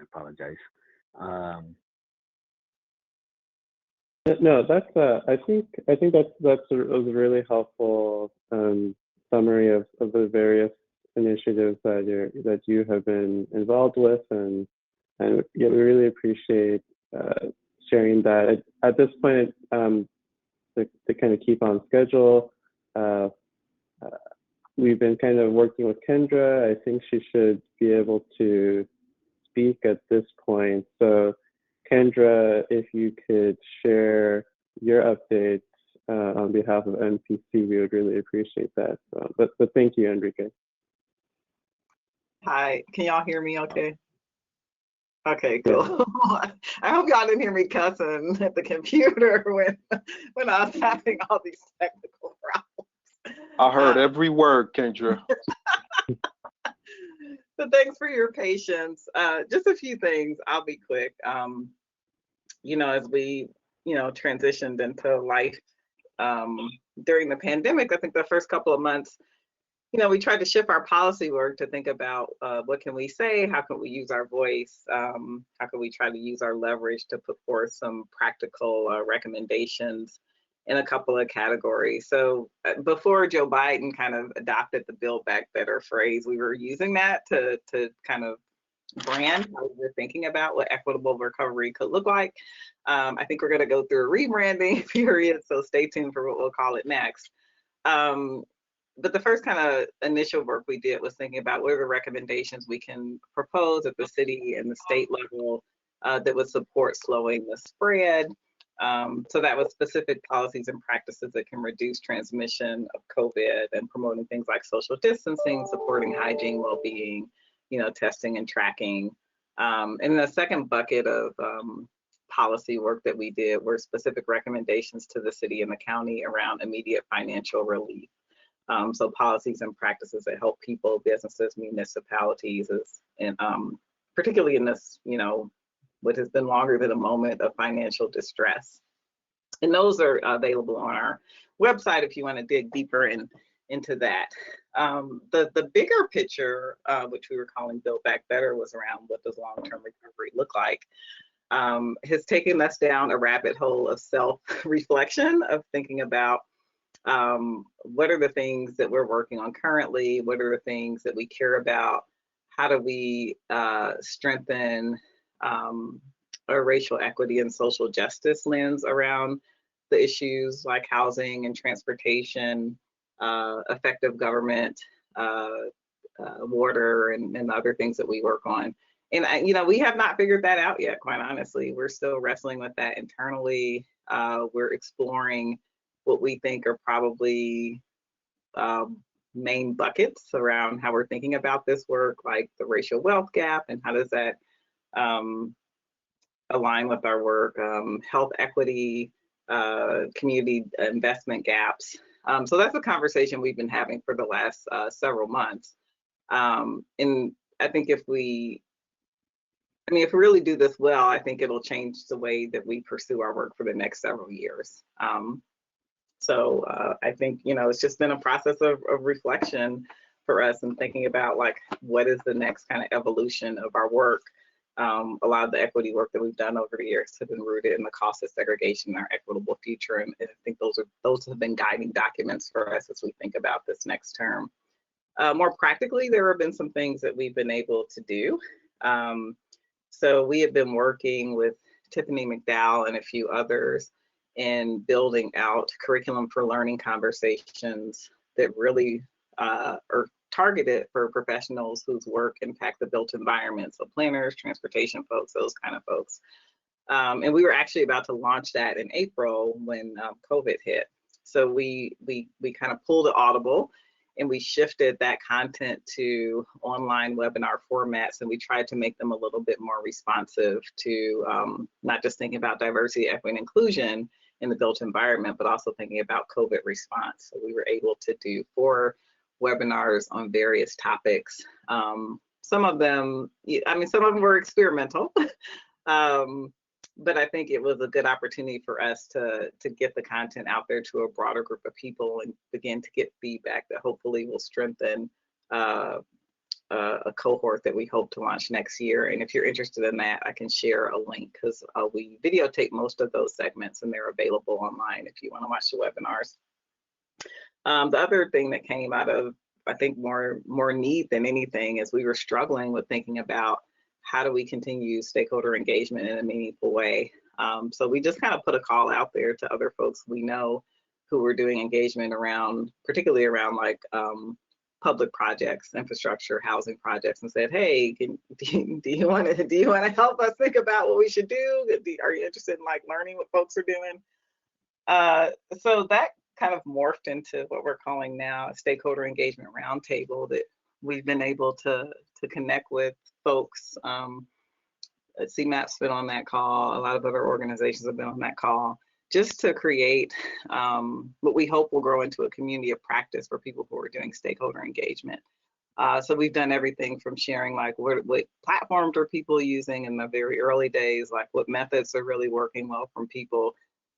apologize. No, that's I think that's a really helpful summary of the various initiatives that you have been involved with, and yeah, we really appreciate sharing that. At this point, to kind of keep on schedule, we've been kind of working with Kendra. I think she should be able to speak at this point. So Kendra, if you could share your updates on behalf of NPC, we would really appreciate that. So, but thank you, Enrique. Hi, can y'all hear me okay? Okay, cool. I hope y'all didn't hear me cussing at the computer when I was having all these technical problems. I heard every word, Kendra. So thanks for your patience. Just a few things, I'll be quick. You know, as we, transitioned into life during the pandemic, I think the first couple of months, we tried to shift our policy work to think about what can we say, how can we use our voice, how can we try to use our leverage to put forth some practical recommendations in a couple of categories. So before Joe Biden kind of adopted the Build Back Better phrase, we were using that to kind of brand how we were thinking about what equitable recovery could look like. I think we're going to go through a rebranding period, so stay tuned for what we'll call it next. But the first kind of initial work we did was thinking about what are the recommendations we can propose at the city and the state level that would support slowing the spread. So that was specific policies and practices that can reduce transmission of COVID and promoting things like social distancing, supporting hygiene, well-being, testing and tracking. And the second bucket of policy work that we did were specific recommendations to the city and the county around immediate financial relief. So policies and practices that help people, businesses, municipalities, and particularly in this, what has been longer than a moment of financial distress. And those are available on our website if you want to dig deeper into that. The bigger picture, which we were calling Build Back Better, was around what does long-term recovery look like, has taken us down a rabbit hole of self-reflection, of thinking about what are the things that we're working on currently, what are the things that we care about, how do we strengthen a racial equity and social justice lens around the issues like housing and transportation, effective government, water, and other things that we work on. And we have not figured that out yet, quite honestly. We're still wrestling with that internally. We're exploring what we think are probably main buckets around how we're thinking about this work, like the racial wealth gap, and how does that align with our work, health equity, community investment gaps. So that's a conversation we've been having for the last several months. And I think if we really do this well, I think it'll change the way that we pursue our work for the next several years. So I think, it's just been a process of reflection for us and thinking about like, what is the next kind of evolution of our work? A lot of the equity work that we've done over the years have been rooted in the cost of segregation and our equitable future. And I think those have been guiding documents for us as we think about this next term. More practically, there have been some things that we've been able to do. So we have been working with Tiffany McDowell and a few others in building out curriculum for learning conversations that really are targeted for professionals whose work impact the built environment. So planners, transportation folks, those kind of folks. And we were actually about to launch that in April when COVID hit. So we kind of pulled an audible and we shifted that content to online webinar formats, and we tried to make them a little bit more responsive to not just thinking about diversity, equity, and inclusion in the built environment, but also thinking about COVID response. So we were able to do 4 webinars on various topics. Some of them, I mean, some of them were experimental, but I think it was a good opportunity for us to get the content out there to a broader group of people and begin to get feedback that hopefully will strengthen a cohort that we hope to launch next year. And if you're interested in that, I can share a link, because we videotape most of those segments and they're available online if you want to watch the webinars. The other thing that came out of, I think, more need than anything is we were struggling with thinking about how do we continue stakeholder engagement in a meaningful way. So we just kind of put a call out there to other folks we know who were doing engagement around, particularly around like public projects, infrastructure, housing projects, and said, hey, do you want to help us think about what we should do? Are you interested in like learning what folks are doing? So that kind of morphed into what we're calling now a stakeholder engagement roundtable, that we've been able to connect with folks. CMAP's been on that call. A lot of other organizations have been on that call, just to create what we hope will grow into a community of practice for people who are doing stakeholder engagement. So we've done everything from sharing like what platforms are people using in the very early days, like what methods are really working well from people,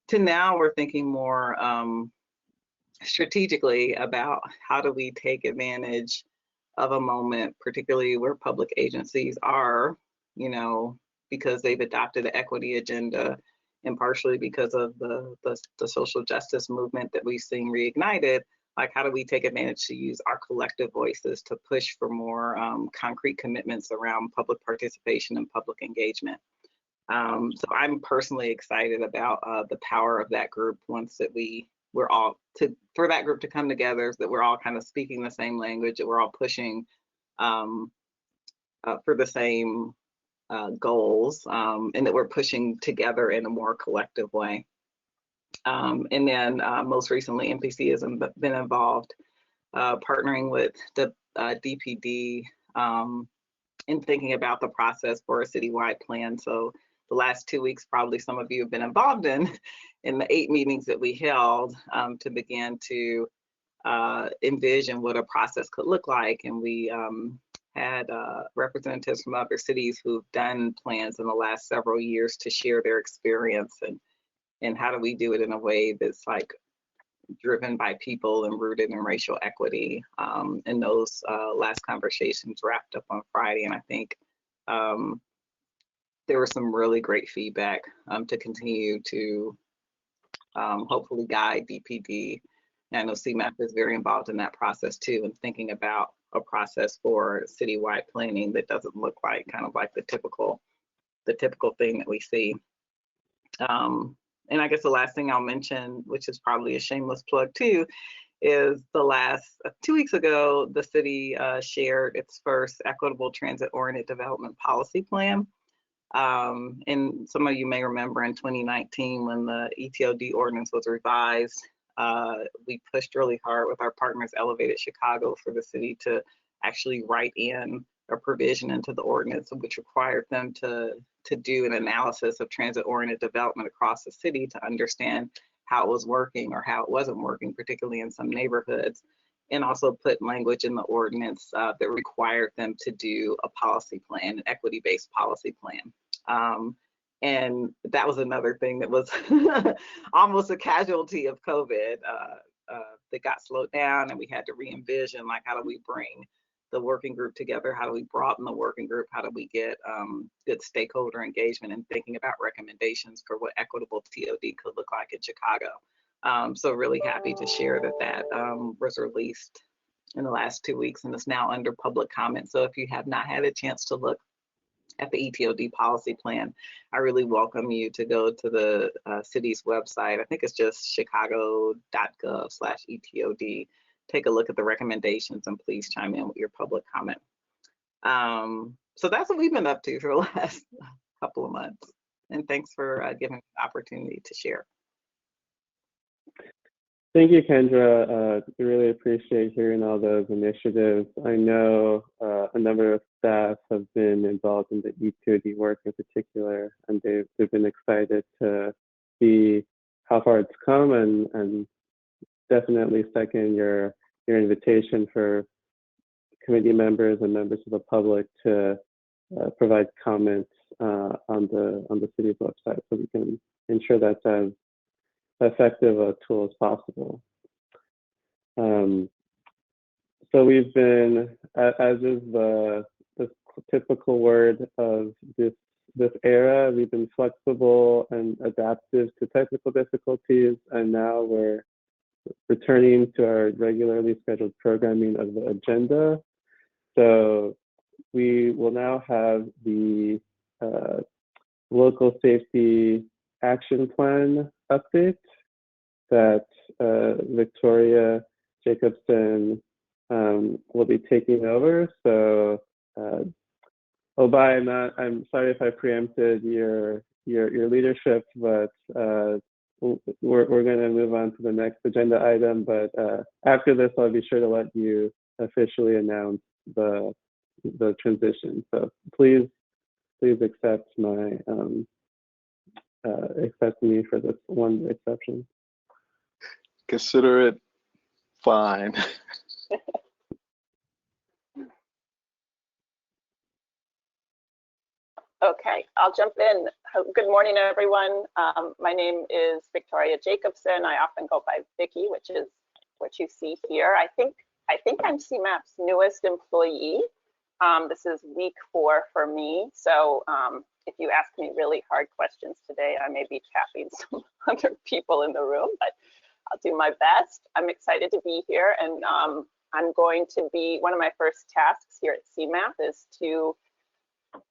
to now we're thinking more strategically about how do we take advantage of a moment, particularly where public agencies are, you know, because they've adopted an equity agenda, and partially because of the social justice movement that we've seen reignited. Like, how do we take advantage to use our collective voices to push for more concrete commitments around public participation and public engagement? So I'm personally excited about the power of that group once that for that group to come together, that we're all kind of speaking the same language, that we're all pushing for the same goals, and that we're pushing together in a more collective way. And then most recently, MPC has been involved, partnering with the DPD in thinking about the process for a citywide plan. So the last 2 weeks, probably some of you have been involved in the 8 meetings that we held to begin to envision what a process could look like. And we had representatives from other cities who've done plans in the last several years to share their experience, and how do we do it in a way that's like driven by people and rooted in racial equity. And those last conversations wrapped up on Friday, and I think there was some really great feedback to continue to hopefully guide DPD. And I know CMAP is very involved in that process too, and thinking about a process for citywide planning that doesn't look like kind of like the typical thing that we see. And I guess the last thing I'll mention, which is probably a shameless plug too, is the last 2 weeks ago, the city shared its first equitable transit-oriented development policy plan. And some of you may remember in 2019 when the ETOD ordinance was revised, we pushed really hard with our partners, Elevated Chicago, for the city to actually write in a provision into the ordinance which required them to do an analysis of transit-oriented development across the city to understand how it was working or how it wasn't working, particularly in some neighborhoods, and also put language in the ordinance that required them to do a policy plan, an equity-based policy plan. And that was another thing that was almost a casualty of COVID that got slowed down, and we had to re-envision, like, how do we bring the working group together? How do we broaden the working group? How do we get good stakeholder engagement and thinking about recommendations for what equitable TOD could look like in Chicago? So really happy to share that was released in the last 2 weeks and is now under public comment. So if you have not had a chance to look at the ETOD policy plan, I really welcome you to go to the city's website. I think it's just chicago.gov/ETOD. Take a look at the recommendations and please chime in with your public comment. So that's what we've been up to for the last couple of months. And thanks for giving me the opportunity to share. Thank you, Kendra. We really appreciate hearing all those initiatives. I know a number of staff have been involved in the E2D work in particular, and they've been excited to see how far it's come, and definitely second your invitation for committee members and members of the public to provide comments on the city's website, so we can ensure that's as effective a tool as possible. So we've been, as is the typical word of this era, we've been flexible and adaptive to technical difficulties, and now we're returning to our regularly scheduled programming of the agenda. So we will now have the local safety action plan update that Victoria Jacobson will be taking over. So, Obai, I'm sorry if I preempted your leadership, but we're going to move on to the next agenda item. But after this, I'll be sure to let you officially announce the transition. So please accept my accept me for this one exception. Consider it fine. Okay, I'll jump in. Good morning, everyone. My name is Victoria Jacobson. I often go by Vicky, which is what you see here. I think I'm CMAP's newest employee. This is week 4 for me. So if you ask me really hard questions today, I may be tapping some other people in the room, but I'll do my best. I'm excited to be here, and I'm going to be, one of my first tasks here at CMAP is to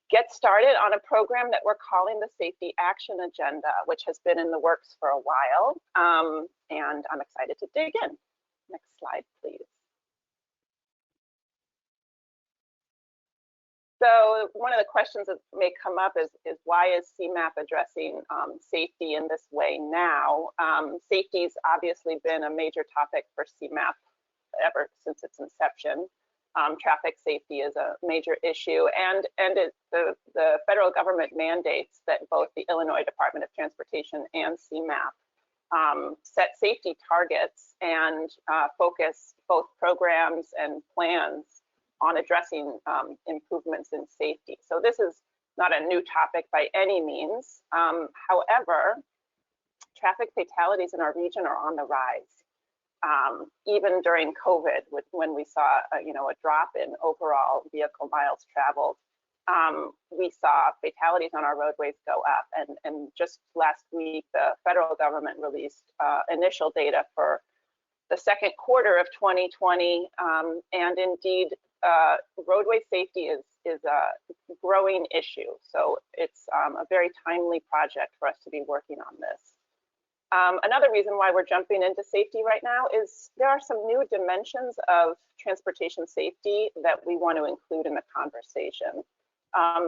get started on a program that we're calling the Safety Action Agenda, which has been in the works for a while, and I'm excited to dig in. Next slide, please. So one of the questions that may come up is why is CMAP addressing safety in this way now? Safety's obviously been a major topic for CMAP ever since its inception. Traffic safety is a major issue, and the federal government mandates that both the Illinois Department of Transportation and CMAP set safety targets and focus both programs and plans on addressing improvements in safety. So this is not a new topic by any means. However, traffic fatalities in our region are on the rise. Even during COVID, when we saw a drop in overall vehicle miles traveled, we saw fatalities on our roadways go up. And just last week, the federal government released initial data for the second quarter of 2020, and indeed, roadway safety is a growing issue. So it's a very timely project for us to be working on this. Another reason why we're jumping into safety right now is there are some new dimensions of transportation safety that we want to include in the conversation.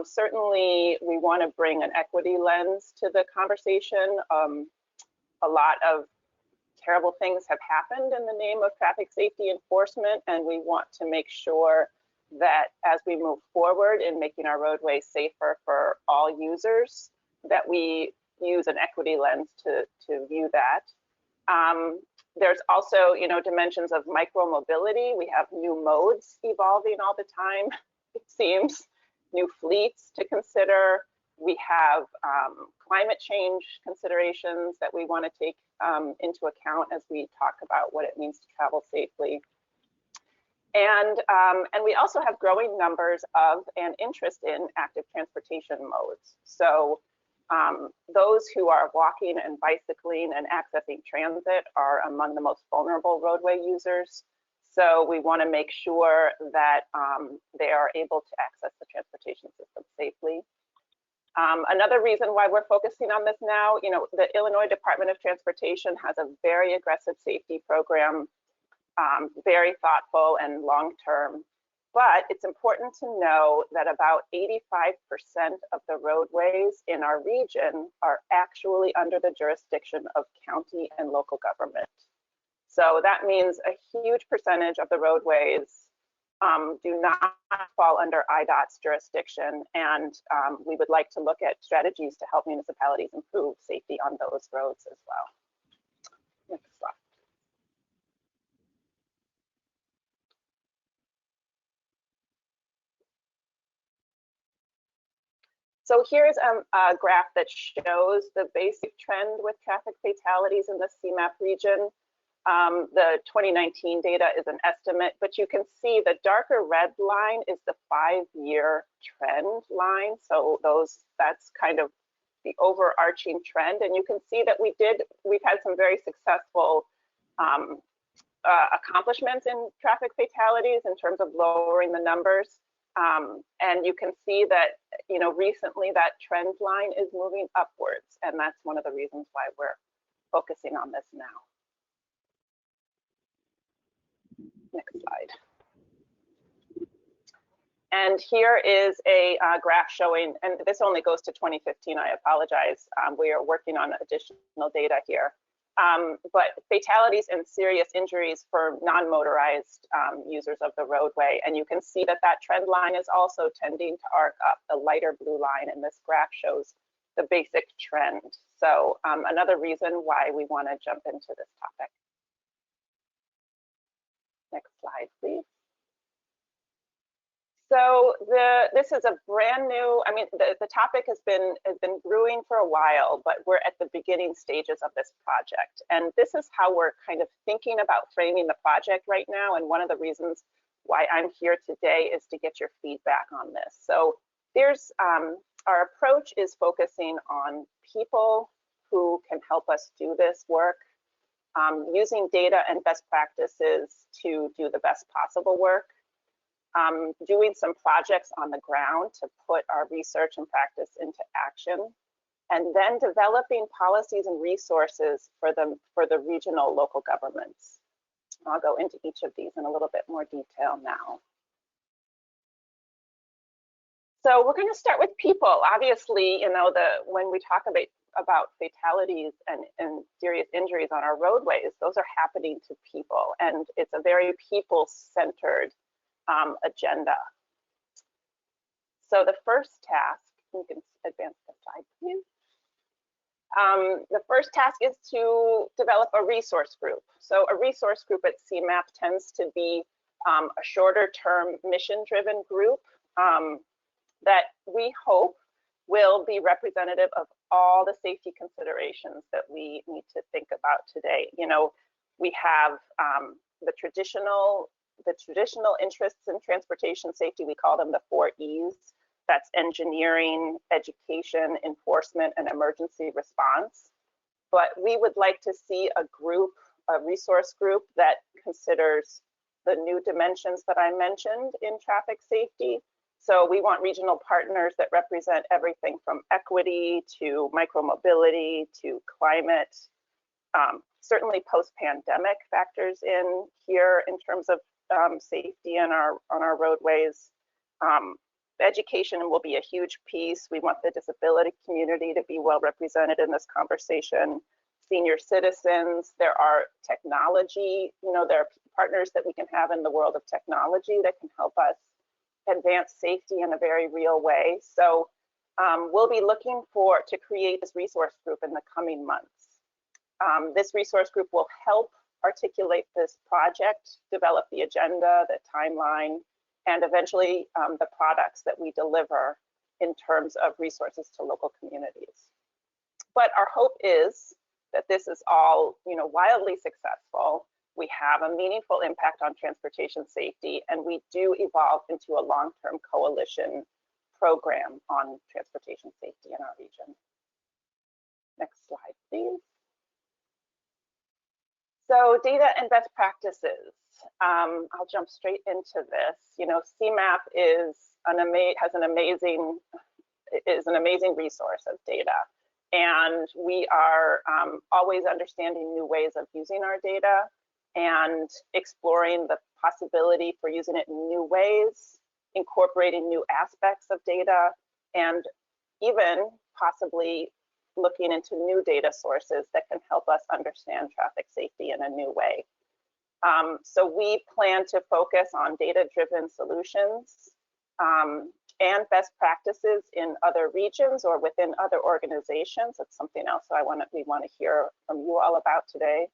Certainly, we want to bring an equity lens to the conversation. A lot of terrible things have happened in the name of traffic safety enforcement, and we want to make sure that as we move forward in making our roadways safer for all users, that we use an equity lens to view that. There's also, dimensions of micro-mobility. We have new modes evolving all the time, it seems, new fleets to consider. We have climate change considerations that we want to take into account as we talk about what it means to travel safely. And we also have growing numbers of and interest in active transportation modes. So those who are walking and bicycling and accessing transit are among the most vulnerable roadway users. So we want to make sure that they are able to access the transportation system safely. Another reason why we're focusing on this now, the Illinois Department of Transportation has a very aggressive safety program, very thoughtful and long-term. But it's important to know that about 85% of the roadways in our region are actually under the jurisdiction of county and local government. So that means a huge percentage of the roadways do not fall under IDOT's jurisdiction, and we would like to look at strategies to help municipalities improve safety on those roads as well. Next slide. So here's a graph that shows the basic trend with traffic fatalities in the CMAP region. The 2019 data is an estimate, but you can see the darker red line is the 5-year trend line. So that's kind of the overarching trend. And you can see that we've had some very successful accomplishments in traffic fatalities in terms of lowering the numbers. And you can see that, recently that trend line is moving upwards. And that's one of the reasons why we're focusing on this now. Next slide. And here is a graph showing, and this only goes to 2015, I apologize. We are working on additional data here. But fatalities and serious injuries for non-motorized users of the roadway. And you can see that that trend line is also tending to arc up. The lighter blue line in this graph shows the basic trend. So another reason why we want to jump into this topic. Next slide, please. So this is a brand new, the topic has been brewing for a while, but we're at the beginning stages of this project. And this is how we're kind of thinking about framing the project right now. And one of the reasons why I'm here today is to get your feedback on this. So there's, our approach is focusing on people who can help us do this work, using data and best practices to do the best possible work. Doing some projects on the ground to put our research and practice into action, and then developing policies and resources for the regional local governments. I'll go into each of these in a little bit more detail now. So we're going to start with people. Obviously, when we talk about fatalities and serious injuries on our roadways, those are happening to people, and it's a very people-centered agenda. So the first task, you can advance the slide, please. The first task is to develop a resource group. So a resource group at CMAP tends to be a shorter term mission-driven group that we hope will be representative of all the safety considerations that we need to think about today. We have the traditional interests in transportation safety. We call them the 4 E's. That's engineering, education, enforcement, and emergency response. But we would like to see a resource group that considers the new dimensions that I mentioned in traffic safety. So we want regional partners that represent everything from equity to micromobility to climate. Certainly post-pandemic factors in here in terms of safety on our roadways. Education will be a huge piece. We want the disability community to be well represented in this conversation. Senior citizens, there are technology, there are partners that we can have in the world of technology that can help us advance safety in a very real way. So we'll be looking to create this resource group in the coming months. This resource group will help articulate this project, develop the agenda, the timeline, and eventually the products that we deliver in terms of resources to local communities. But our hope is that this is all wildly successful. We have a meaningful impact on transportation safety, and we do evolve into a long-term coalition program on transportation safety in our region. Next slide, please. So data and best practices. I'll jump straight into this. CMAP is an amazing resource of data, and we are always understanding new ways of using our data and exploring the possibility for using it in new ways, incorporating new aspects of data, and even possibly looking into new data sources that can help us understand traffic safety in a new way. So we plan to focus on data-driven solutions and best practices in other regions or within other organizations. That's something else we want to hear from you all about today.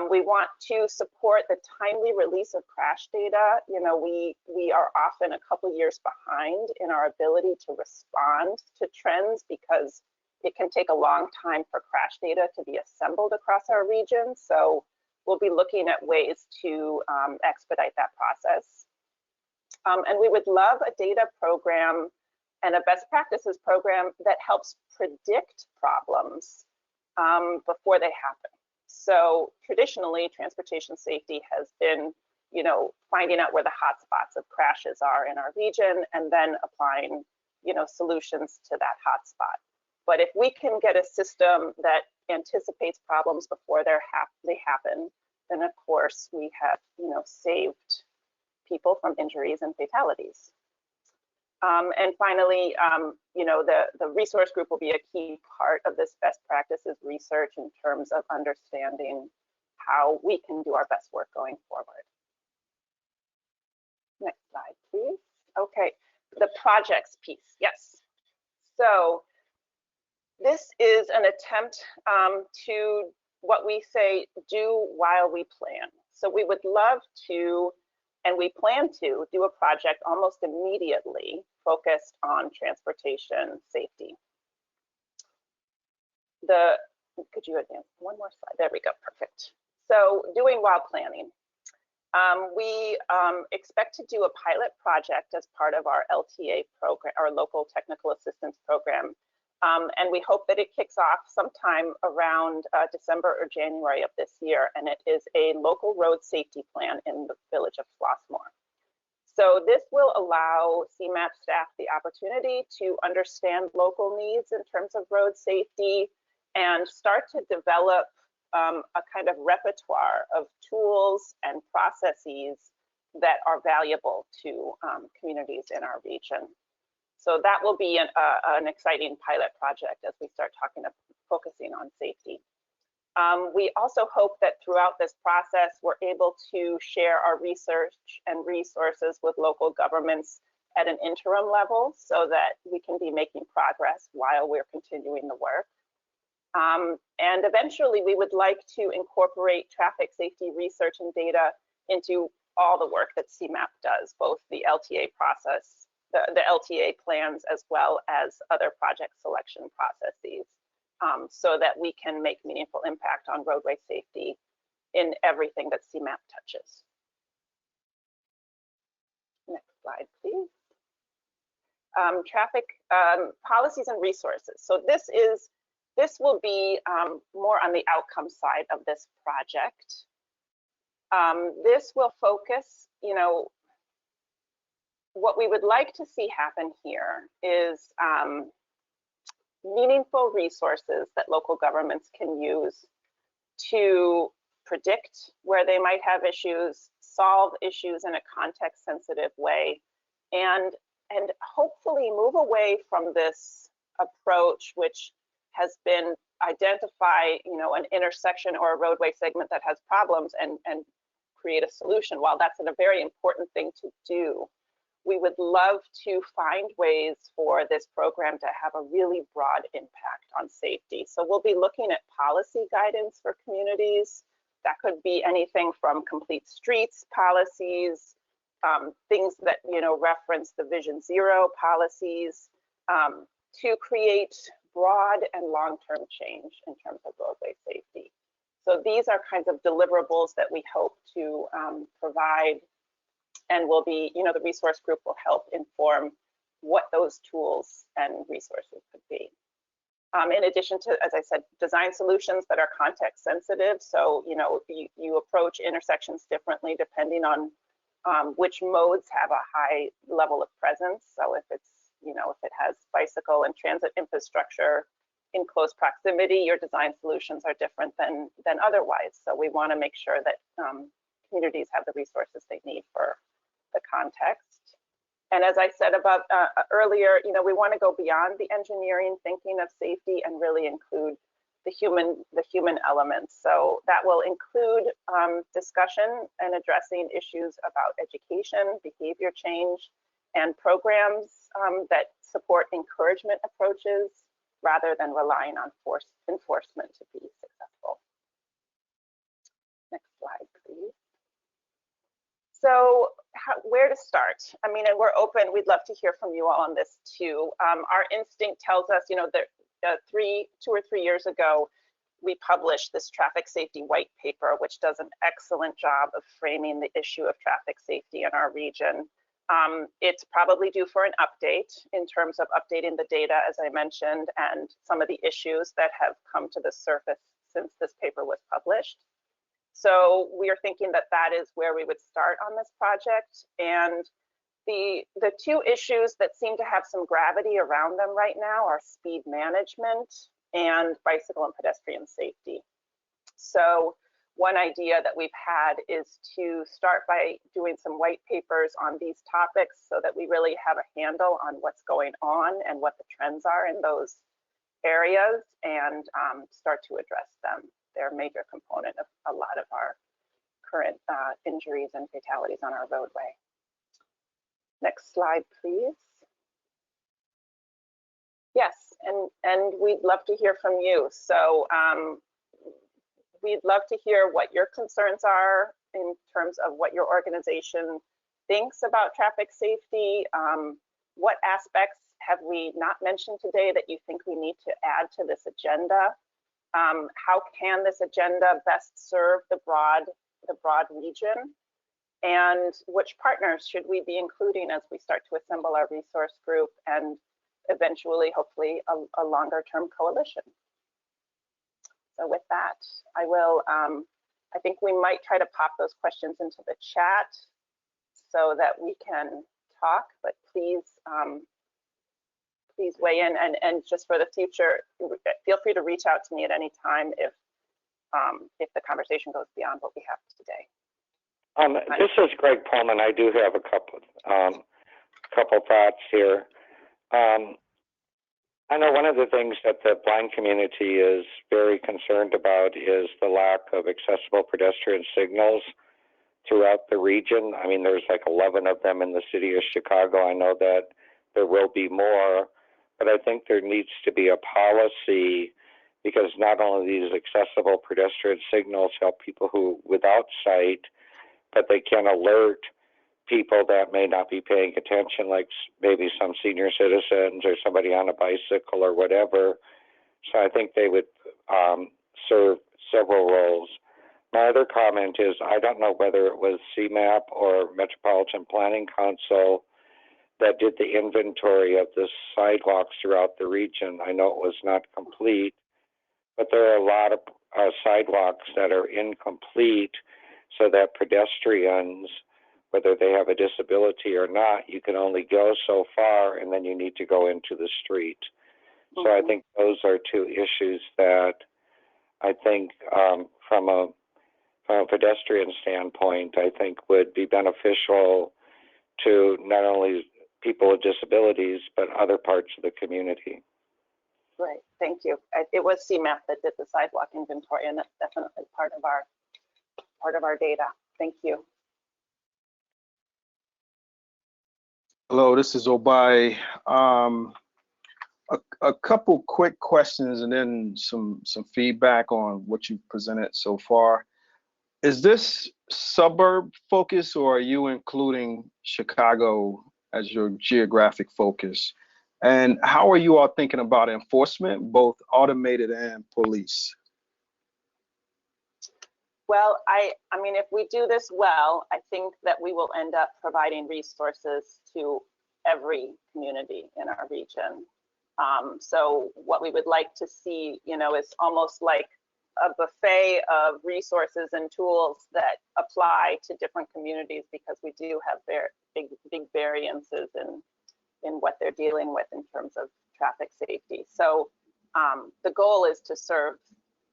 We want to support the timely release of crash data. You know, we are often a couple years behind in our ability to respond to trends because it can take a long time for crash data to be assembled across our region. So we'll be looking at ways to expedite that process. And we would love a data program and a best practices program that helps predict problems before they happen. So traditionally, transportation safety has been, you know, finding out where the hotspots of crashes are in our region and then applying, you know, solutions to that hotspot. But if we can get a system that anticipates problems before they happen, then of course we have, you know, saved people from injuries and fatalities. And finally, you know, the resource group will be a key part of this best practices research in terms of understanding how we can do our best work going forward. Next slide, please. Okay, the projects piece, yes. So this is an attempt to what we say, do while we plan. So we would love to, and we plan to do a project almost immediately focused on transportation safety. Could you advance one more slide? There we go, perfect. So doing while planning. We expect to do a pilot project as part of our LTA program, our local technical assistance program. And we hope that it kicks off sometime around December or January of this year. And it is a local road safety plan in the village of Flossmoor. So this will allow CMAP staff the opportunity to understand local needs in terms of road safety and start to develop a kind of repertoire of tools and processes that are valuable to communities in our region. So that will be an exciting pilot project as we start focusing on safety. We also hope that throughout this process, we're able to share our research and resources with local governments at an interim level so that we can be making progress while we're continuing the work. And eventually, we would like to incorporate traffic safety research and data into all the work that CMAP does, both the LTA process, the LTA plans, as well as other project selection processes, so that we can make meaningful impact on roadway safety in everything that CMAP touches. Next slide, please. Traffic policies and resources. So this will be more on the outcome side of this project. This will focus, you know, what we would like to see happen here is meaningful resources that local governments can use to predict where they might have issues, solve issues in a context-sensitive way, and hopefully move away from this approach, which has been identify, you know, an intersection or a roadway segment that has problems and create a solution. While that's a very important thing to do, we would love to find ways for this program to have a really broad impact on safety. So we'll be looking at policy guidance for communities. That could be anything from complete streets policies, things that, you know, reference the Vision Zero policies, to create broad and long-term change in terms of roadway safety. So these are kinds of deliverables that we hope to provide, and will be, you know, the resource group will help inform what those tools and resources could be. In addition to, as I said, design solutions that are context sensitive. So, you know, you approach intersections differently depending on which modes have a high level of presence. So if it's, you know, if it has bicycle and transit infrastructure in close proximity, your design solutions are different than otherwise. So we want to make sure that communities have the resources they need for the context. And as I said about earlier, you know, we want to go beyond the engineering thinking of safety and really include the human elements. So that will include discussion and addressing issues about education, behavior change, and programs that support encouragement approaches rather than relying on enforcement to be successful. Next slide, please. So where to start? I mean, and we're open. We'd love to hear from you all on this too. Our instinct tells us, you know, that 2 or 3 years ago, we published this traffic safety white paper, which does an excellent job of framing the issue of traffic safety in our region. It's probably due for an update in terms of updating the data, as I mentioned, and some of the issues that have come to the surface since this paper was published. So we are thinking that that is where we would start on this project. And the two issues that seem to have some gravity around them right now are speed management and bicycle and pedestrian safety. So one idea that we've had is to start by doing some white papers on these topics so that we really have a handle on what's going on and what the trends are in those areas, and start to address them. They're a major component of a lot of our current injuries and fatalities on our roadway. Next slide, please. Yes, and we'd love to hear from you. So we'd love to hear what your concerns are in terms of what your organization thinks about traffic safety. What aspects have we not mentioned today that you think we need to add to this agenda? How can this agenda best serve the broad region? And which partners should we be including as we start to assemble our resource group and eventually, hopefully, a longer term coalition? So with that, I will, I think we might try to pop those questions into the chat so that we can talk, but please, please weigh in, and just for the future, feel free to reach out to me at any time if the conversation goes beyond what we have today. This is Greg Pullman. I do have a couple thoughts here. I know one of the things that the blind community is very concerned about is the lack of accessible pedestrian signals throughout the region. I mean, there's like 11 of them in the city of Chicago. I know that there will be more, but I think there needs to be a policy, because not only these accessible pedestrian signals help people who without sight, but they can alert people that may not be paying attention, like maybe some senior citizens or somebody on a bicycle or whatever. So I think they would serve several roles. My other comment is, I don't know whether it was CMAP or Metropolitan Planning Council that did the inventory of the sidewalks throughout the region. I know it was not complete, but there are a lot of sidewalks that are incomplete, so that pedestrians, whether they have a disability or not, you can only go so far, and then you need to go into the street. Mm-hmm. So I think those are two issues that I think from a pedestrian standpoint, I think would be beneficial to not only people with disabilities, but other parts of the community. Right, thank you. It was CMAP that did the sidewalk inventory, and that's definitely part of our data. Thank you. Hello, this is Obai. A couple quick questions and then some feedback on what you've presented so far. Is this suburb focus, or are you including Chicago as your geographic focus? And how are you all thinking about enforcement, both automated and police? Well, I mean, if we do this well, I think that we will end up providing resources to every community in our region. So what we would like to see, you know, is almost like a buffet of resources and tools that apply to different communities, because we do have big variances in what they're dealing with in terms of traffic safety. So the goal is to serve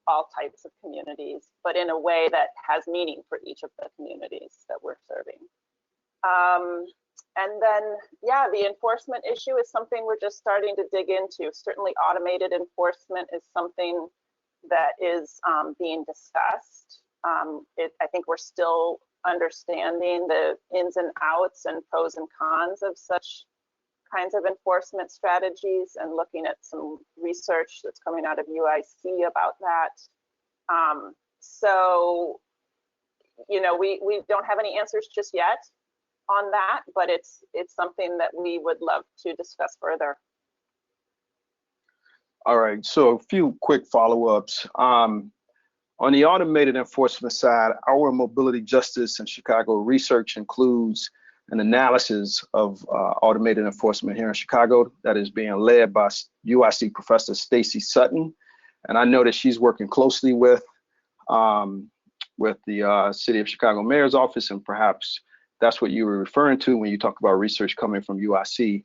all types of communities, but in a way that has meaning for each of the communities that we're serving. And then, yeah, the enforcement issue is something we're just starting to dig into. Certainly automated enforcement is something that is being discussed. I think we're still understanding the ins and outs and pros and cons of such kinds of enforcement strategies, and looking at some research that's coming out of UIC about that. So, you know, we don't have any answers just yet on that, but it's something that we would love to discuss further. All right, so a few quick follow-ups. On the automated enforcement side, our mobility justice in Chicago research includes an analysis of automated enforcement here in Chicago that is being led by UIC Professor Stacy Sutton. And I know that she's working closely with the City of Chicago Mayor's Office, and perhaps that's what you were referring to when you talk about research coming from UIC.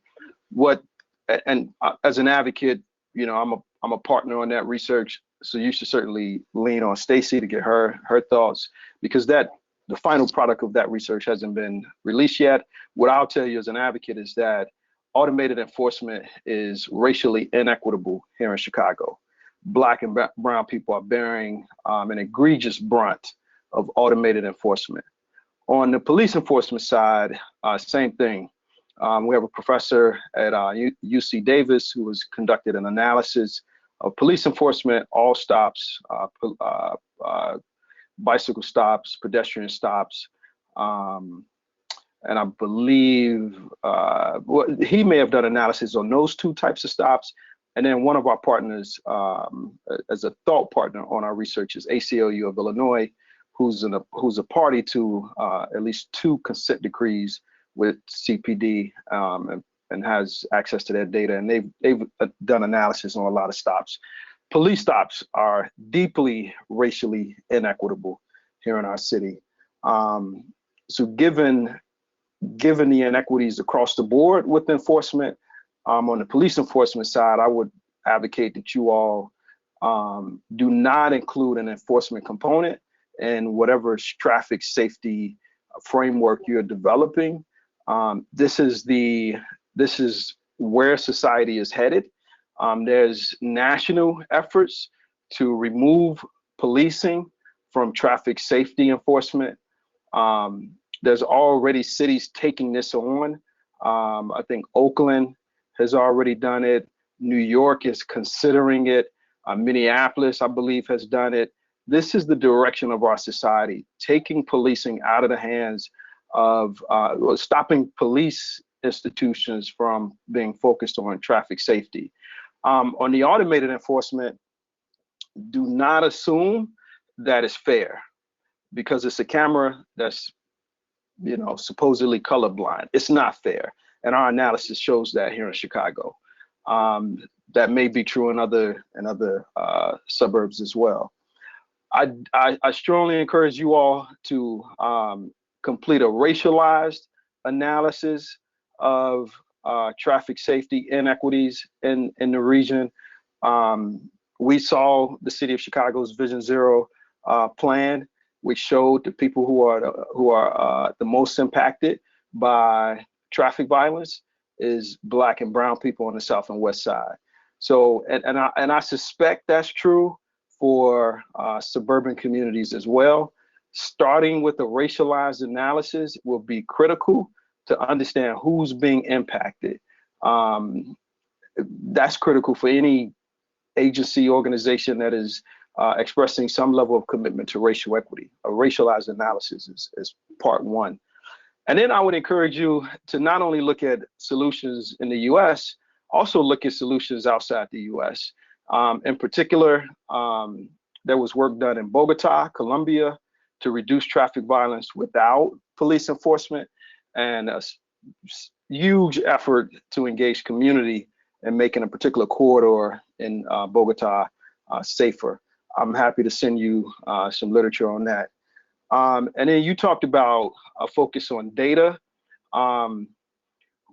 As an advocate, you know, I'm a partner on that research, so you should certainly lean on Stacy to get her thoughts, because the final product of that research hasn't been released yet. What I'll tell you as an advocate is that automated enforcement is racially inequitable here in Chicago. Black and brown people are bearing an egregious brunt of automated enforcement. On the police enforcement side, same thing. We have a professor at UC Davis who has conducted an analysis of police enforcement, all stops, bicycle stops, pedestrian stops, and I believe he may have done analysis on those two types of stops. And then one of our partners, as a thought partner on our research, is ACLU of Illinois, who's a party to at least 2 consent decrees with CPD, and has access to that data, and they've done analysis on a lot of stops. Police stops are deeply racially inequitable here in our city. So given the inequities across the board with enforcement, on the police enforcement side, I would advocate that you all do not include an enforcement component in whatever traffic safety framework you're developing. This is where society is headed. There's national efforts to remove policing from traffic safety enforcement. There's already cities taking this on. I think Oakland has already done it. New York is considering it. Minneapolis, I believe, has done it. This is the direction of our society, taking policing out of the hands of stopping police institutions from being focused on traffic safety. On the automated enforcement, do not assume that it's fair, because it's a camera that's, you know, supposedly colorblind. It's not fair, and our analysis shows that here in Chicago. That may be true in other suburbs as well. I strongly encourage you all to complete a racialized analysis of traffic safety inequities in the region. We saw the City of Chicago's Vision Zero plan, which showed the people who are the most impacted by traffic violence is Black and brown people on the South and West Side. So, and I suspect that's true for suburban communities as well. Starting with a racialized analysis will be critical to understand who's being impacted. That's critical for any agency, organization that is expressing some level of commitment to racial equity. A racialized analysis is part one. And then I would encourage you to not only look at solutions in the US, also look at solutions outside the US. In particular, there was work done in Bogota, Colombia, to reduce traffic violence without police enforcement, and a huge effort to engage community in making a particular corridor in Bogota safer. I'm happy to send you some literature on that. And then you talked about a focus on data.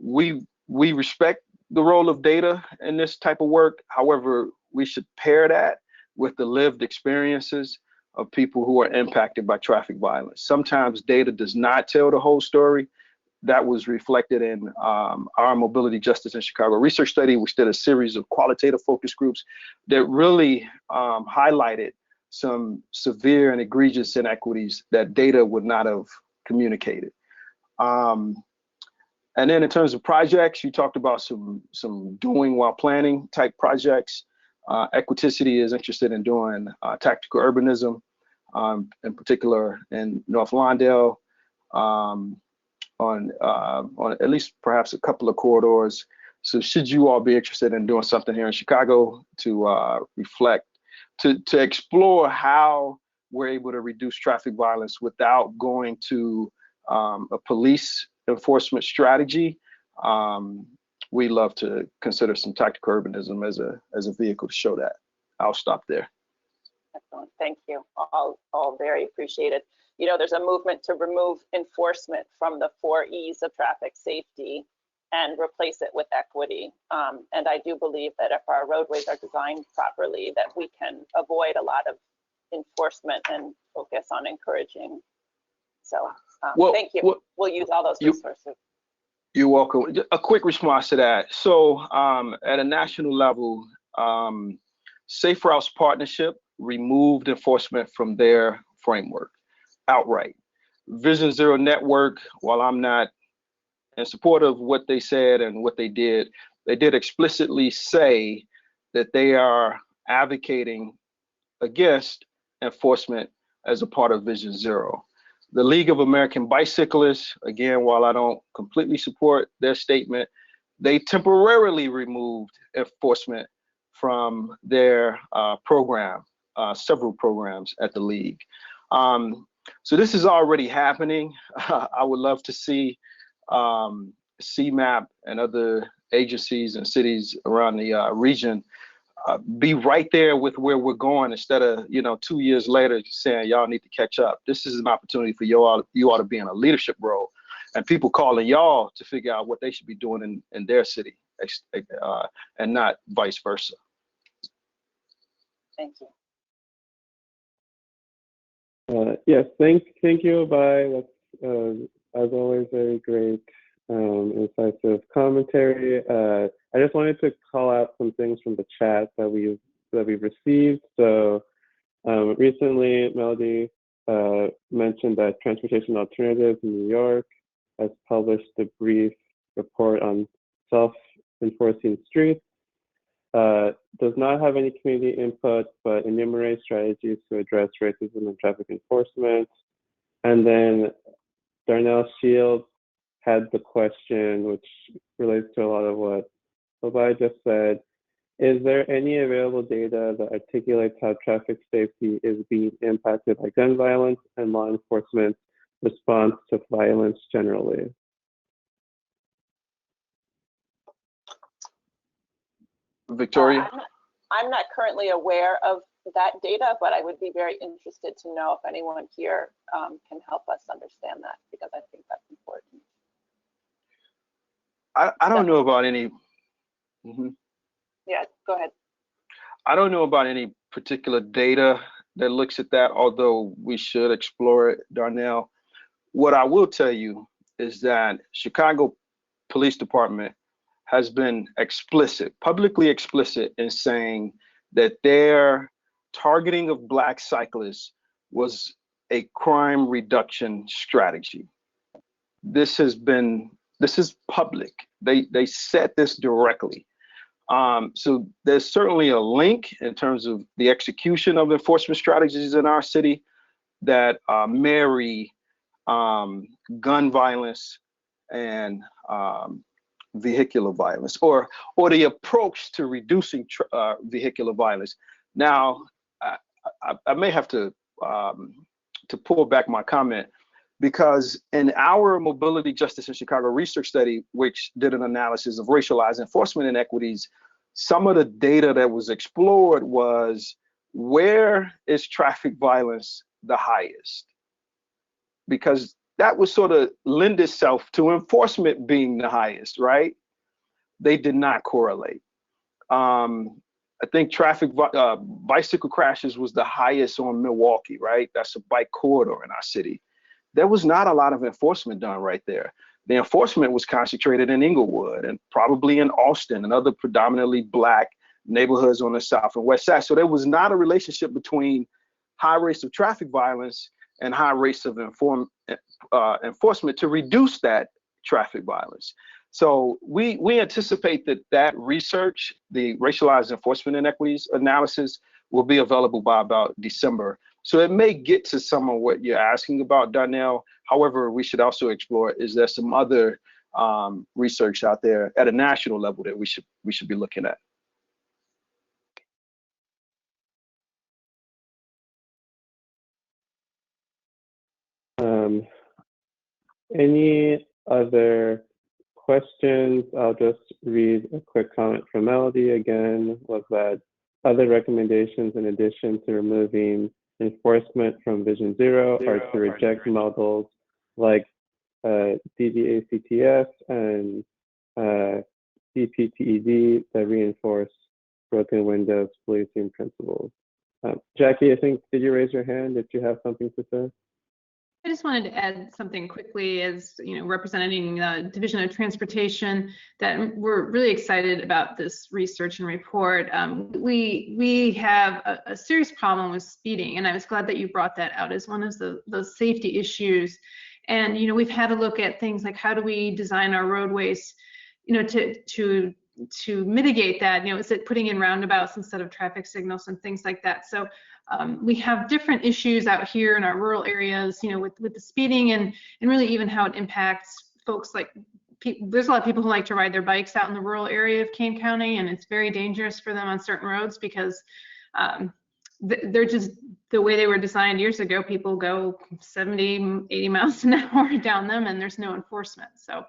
We respect the role of data in this type of work. However, we should pair that with the lived experiences of people who are impacted by traffic violence. Sometimes data does not tell the whole story. that was reflected in our Mobility Justice in Chicago research study, which did a series of qualitative focus groups that really highlighted some severe and egregious inequities that data would not have communicated. And then in terms of projects, you talked about some doing while planning type projects. Equiticity is interested in doing tactical urbanism, in particular in North Lawndale, on at least perhaps a couple of corridors. So should you all be interested in doing something here in Chicago to reflect, to explore how we're able to reduce traffic violence without going to a police enforcement strategy, we love to consider some tactical urbanism as a vehicle to show that. I'll stop there. Excellent, thank you. All very appreciated. You know, there's a movement to remove enforcement from the 4 E's of traffic safety and replace it with equity. And I do believe that if our roadways are designed properly, that we can avoid a lot of enforcement and focus on encouraging. So thank you. We'll use all those resources. You're welcome. A quick response to that. So at a national level, Safe Routes Partnership removed enforcement from their framework outright. Vision Zero Network, while I'm not in support of what they said and what they did explicitly say that they are advocating against enforcement as a part of Vision Zero. The League of American Bicyclists, again, while I don't completely support their statement, they temporarily removed enforcement from their program, several programs at the League. So this is already happening. I would love to see CMAP and other agencies and cities around the region be right there with where we're going, instead of 2 years later saying y'all need to catch up. This is an opportunity for you all to be in a leadership role, and people calling y'all to figure out what they should be doing in their city, and not vice versa. Thank you. Yes, thank you, Abai. That's as always very great, incisive commentary. I just wanted to call out some things from the chat that we've received. So recently, Melody mentioned that Transportation Alternatives in New York has published a brief report on self-enforcing streets. Does not have any community input, but enumerates strategies to address racism and traffic enforcement. And then Darnell Shields had the question, which relates to a lot of what Abai just said. Is there any available data that articulates how traffic safety is being impacted by gun violence and law enforcement response to violence generally? Victoria? I'm not currently aware of that data, but I would be very interested to know if anyone here can help us understand that, because I think that's important. I don't know about any. Yeah, go ahead. I don't know about any particular data that looks at that, although we should explore it, Darnell. What I will tell you is that Chicago Police Department has been explicit, publicly explicit, in saying that their targeting of Black cyclists was a crime reduction strategy. This is public. They said this directly. So there's certainly a link in terms of the execution of enforcement strategies in our city that marry gun violence and vehicular violence, or the approach to reducing vehicular violence. Now, I may have to pull back my comment, because in our Mobility Justice in Chicago research study, which did an analysis of racialized enforcement inequities, some of the data that was explored was, where is traffic violence the highest? Because that would sort of lend itself to enforcement being the highest, right? They did not correlate. I think bicycle crashes was the highest on Milwaukee, right? That's a bike corridor in our city. There was not a lot of enforcement done right there. the enforcement was concentrated in Inglewood and probably in Austin and other predominantly Black neighborhoods on the South and West Side. So there was not a relationship between high rates of traffic violence and high rates of enforcement to reduce that traffic violence. So we anticipate that research, the racialized enforcement inequities analysis, will be available by about December. So it may get to some of what you're asking about, Donnell. However, we should also explore, is there some other research out there at a national level that we should be looking at? Any other questions? I'll just read a quick comment from Melody again, was that other recommendations in addition to removing enforcement from Vision Zero are to reject models like DDACTS and CPTED that reinforce broken windows policing principles. Jackie, I think, did you raise your hand if you have something to say? I just wanted to add something quickly as, representing the Division of Transportation, that we're really excited about this research and report. We have a serious problem with speeding, and I was glad that you brought that out as one of those safety issues. And, we've had to look at things like, how do we design our roadways, to mitigate that? Is it putting in roundabouts instead of traffic signals and things like that? So we have different issues out here in our rural areas, with the speeding and really even how it impacts folks. Like, there's a lot of people who like to ride their bikes out in the rural area of Kane County, and it's very dangerous for them on certain roads because they're just, the way they were designed years ago, people go 70, 80 miles an hour down them and there's no enforcement. So,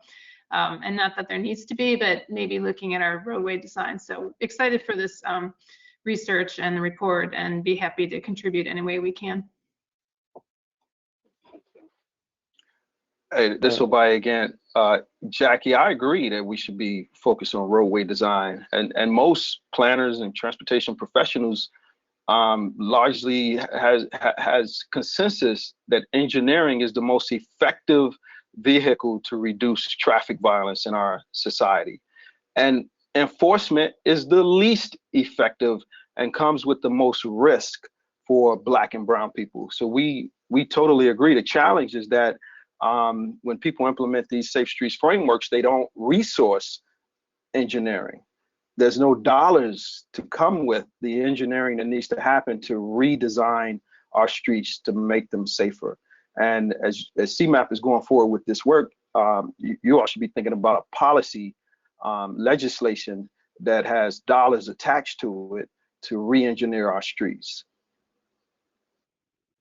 and not that there needs to be, but maybe looking at our roadway design. So excited for this research and the report, and be happy to contribute any way we can. Hey, this will buy again. Jackie, I agree that we should be focused on roadway design, and most planners and transportation professionals largely has consensus that engineering is the most effective vehicle to reduce traffic violence in our society. And enforcement is the least effective and comes with the most risk for Black and brown people. So we totally agree. The challenge is that when people implement these safe streets frameworks, they don't resource engineering. There's no dollars to come with the engineering that needs to happen to redesign our streets to make them safer. And as CMAP is going forward with this work, you all should be thinking about a policy legislation that has dollars attached to it to re-engineer our streets.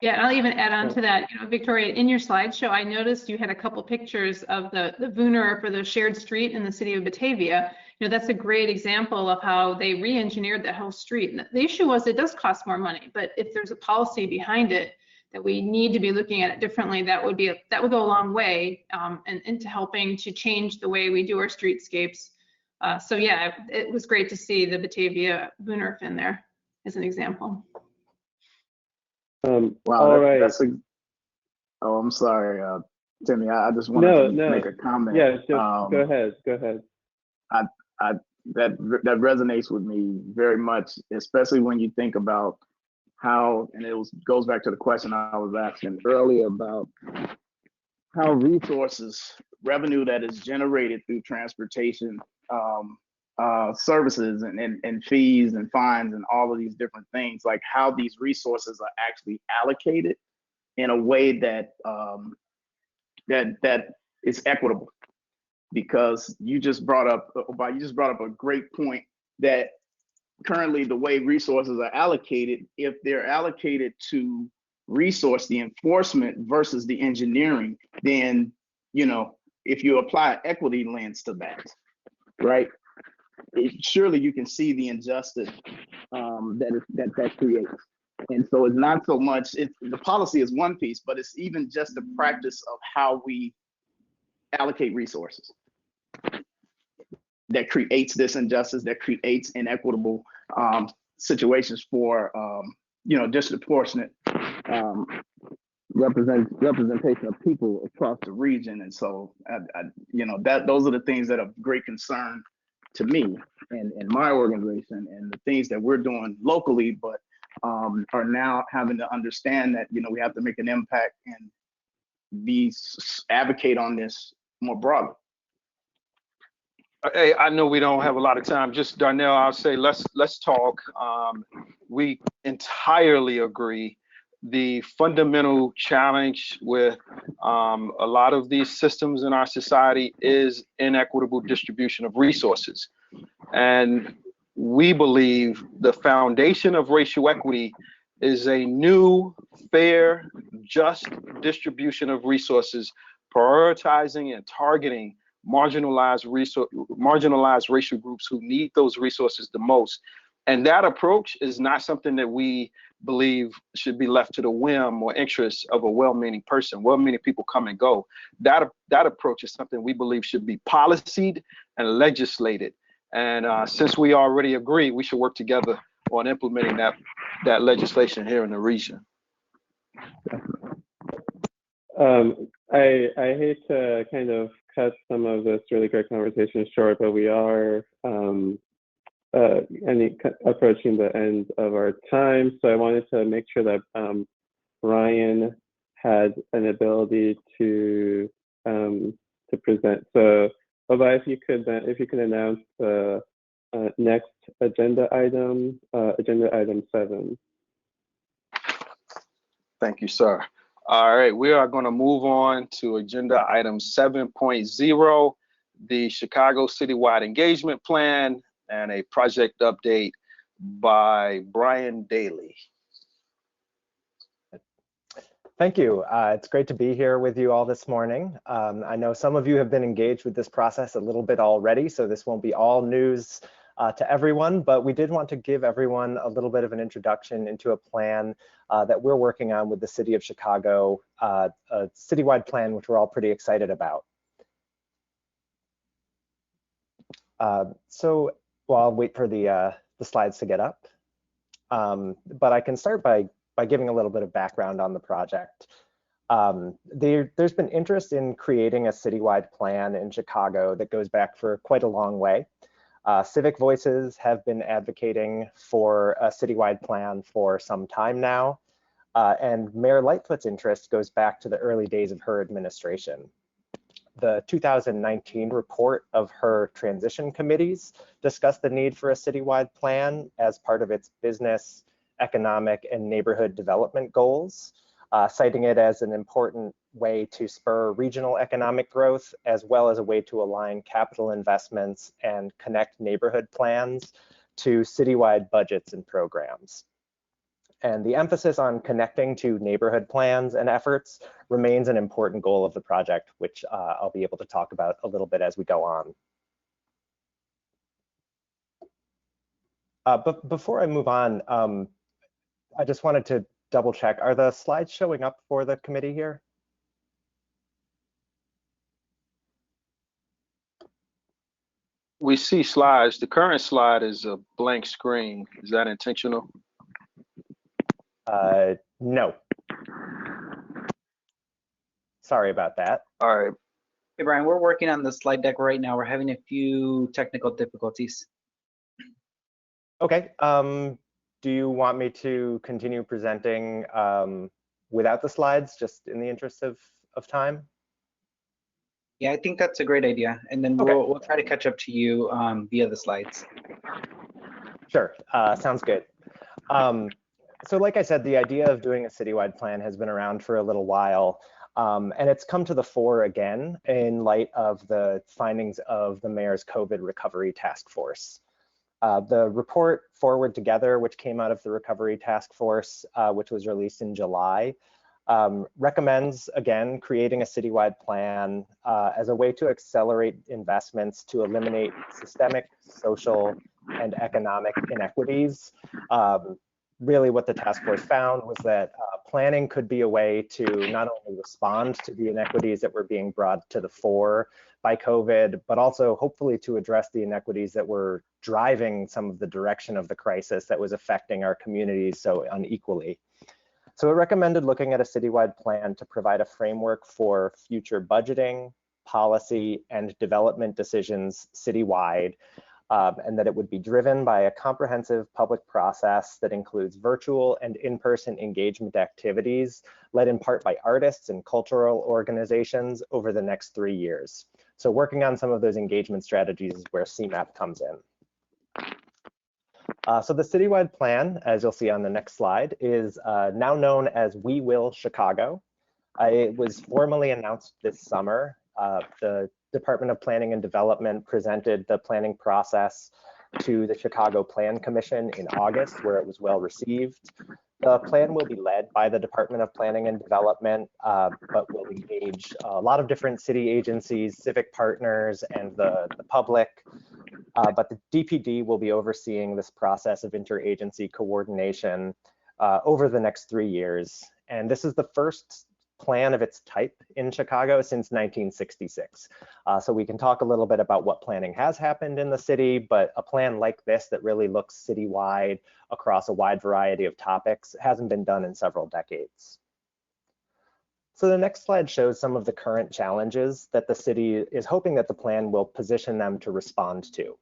Yeah, I'll even add on to that, Victoria, in your slideshow, I noticed you had a couple pictures of the VUNR for the shared street in the city of Batavia. That's a great example of how they re-engineered that whole street. And the issue was, it does cost more money, but if there's a policy behind it that we need to be looking at it differently, that would go a long way into helping to change the way we do our streetscapes. So yeah, it was great to see the Batavia VUNR in there as an example. Wow, all right. Oh, I'm sorry, Timmy. I just wanted to make a comment. Yeah, just go ahead. That resonates with me very much, especially when you think about how, and goes back to the question I was asking earlier about how revenue that is generated through transportation services and fees and fines and all of these different things, like how these resources are actually allocated in a way that that is equitable. Because you just brought up a great point, that currently the way resources are allocated, if they're allocated to resource the enforcement versus the engineering, then if you apply an equity lens to that, right? Surely you can see the injustice that creates. And so it's not so much, the policy is one piece, but it's even just the practice of how we allocate resources that creates this injustice, that creates inequitable situations for disproportionate representation of people across the region. And so, those are the things that are of great concern to me and my organization, and the things that we're doing locally, but are now having to understand that, we have to make an impact and advocate on this more broadly. Hey, I know we don't have a lot of time. Just Darnell, I'll say let's talk. We entirely agree. The fundamental challenge with a lot of these systems in our society is inequitable distribution of resources. And we believe the foundation of racial equity is a new, fair, just distribution of resources, prioritizing and targeting marginalized racial groups who need those resources the most. And that approach is not something that we believe should be left to the whim or interest of a well-meaning person. Well-meaning people come and go. That approach is something we believe should be policied and legislated. And since we already agree, we should work together on implementing that legislation here in the region. I hate to kind of cut some of this really great conversation short, but we are approaching the end of our time. So I wanted to make sure that Brian had an ability to present. So Oba, if you could announce the next agenda item 7. Thank you, sir. All right, we are going to move on to agenda item 7.0, the Chicago Citywide Engagement Plan, and a project update by Brian Daly. Thank you. It's great to be here with you all this morning. I know some of you have been engaged with this process a little bit already, so this won't be all news to everyone, but we did want to give everyone a little bit of an introduction into a plan that we're working on with the City of Chicago, a citywide plan which we're all pretty excited about. So I'll wait for the slides to get up, but I can start by giving a little bit of background on the project. There's been interest in creating a citywide plan in Chicago that goes back for quite a long way. Civic Voices have been advocating for a citywide plan for some time now, and Mayor Lightfoot's interest goes back to the early days of her administration. The 2019 report of her transition committees discussed the need for a citywide plan as part of its business, economic, and neighborhood development goals, citing it as an important way to spur regional economic growth, as well as a way to align capital investments and connect neighborhood plans to citywide budgets and programs. And the emphasis on connecting to neighborhood plans and efforts remains an important goal of the project, which I'll be able to talk about a little bit as we go on. But before I move on, I just wanted to double check. Are the slides showing up for the committee here? We see slides. The current slide is a blank screen. Is that intentional? No. Sorry about that. All right. Hey, Brian, we're working on the slide deck right now. We're having a few technical difficulties. Okay. Do you want me to continue presenting without the slides, just in the interest of time? Yeah, I think that's a great idea. And then we'll try to catch up to you via the slides. Sure, sounds good. So like I said, the idea of doing a citywide plan has been around for a little while, and it's come to the fore again in light of the findings of the mayor's COVID recovery task force. The report Forward Together, which came out of the recovery task force, which was released in July, recommends, again, creating a citywide plan as a way to accelerate investments to eliminate systemic, social, and economic inequities. Really what the task force found was that planning could be a way to not only respond to the inequities that were being brought to the fore by COVID, but also hopefully to address the inequities that were driving some of the direction of the crisis that was affecting our communities so unequally. So it recommended looking at a citywide plan to provide a framework for future budgeting, policy, and development decisions citywide, and that it would be driven by a comprehensive public process that includes virtual and in-person engagement activities led in part by artists and cultural organizations over the next 3 years. So working on some of those engagement strategies is where CMAP comes in. So the citywide plan, as you'll see on the next slide, is now known as We Will Chicago. It was formally announced this summer. The Department of Planning and Development presented the planning process to the Chicago Plan Commission in August, where it was well received. The plan will be led by the Department of Planning and Development, but will engage a lot of different city agencies, civic partners, and the public. But the DPD will be overseeing this process of interagency coordination over the next 3 years. And this is the first plan of its type in Chicago since 1966. So we can talk a little bit about what planning has happened in the city, but a plan like this that really looks citywide across a wide variety of topics hasn't been done in several decades. So the next slide shows some of the current challenges that the city is hoping that the plan will position them to respond to.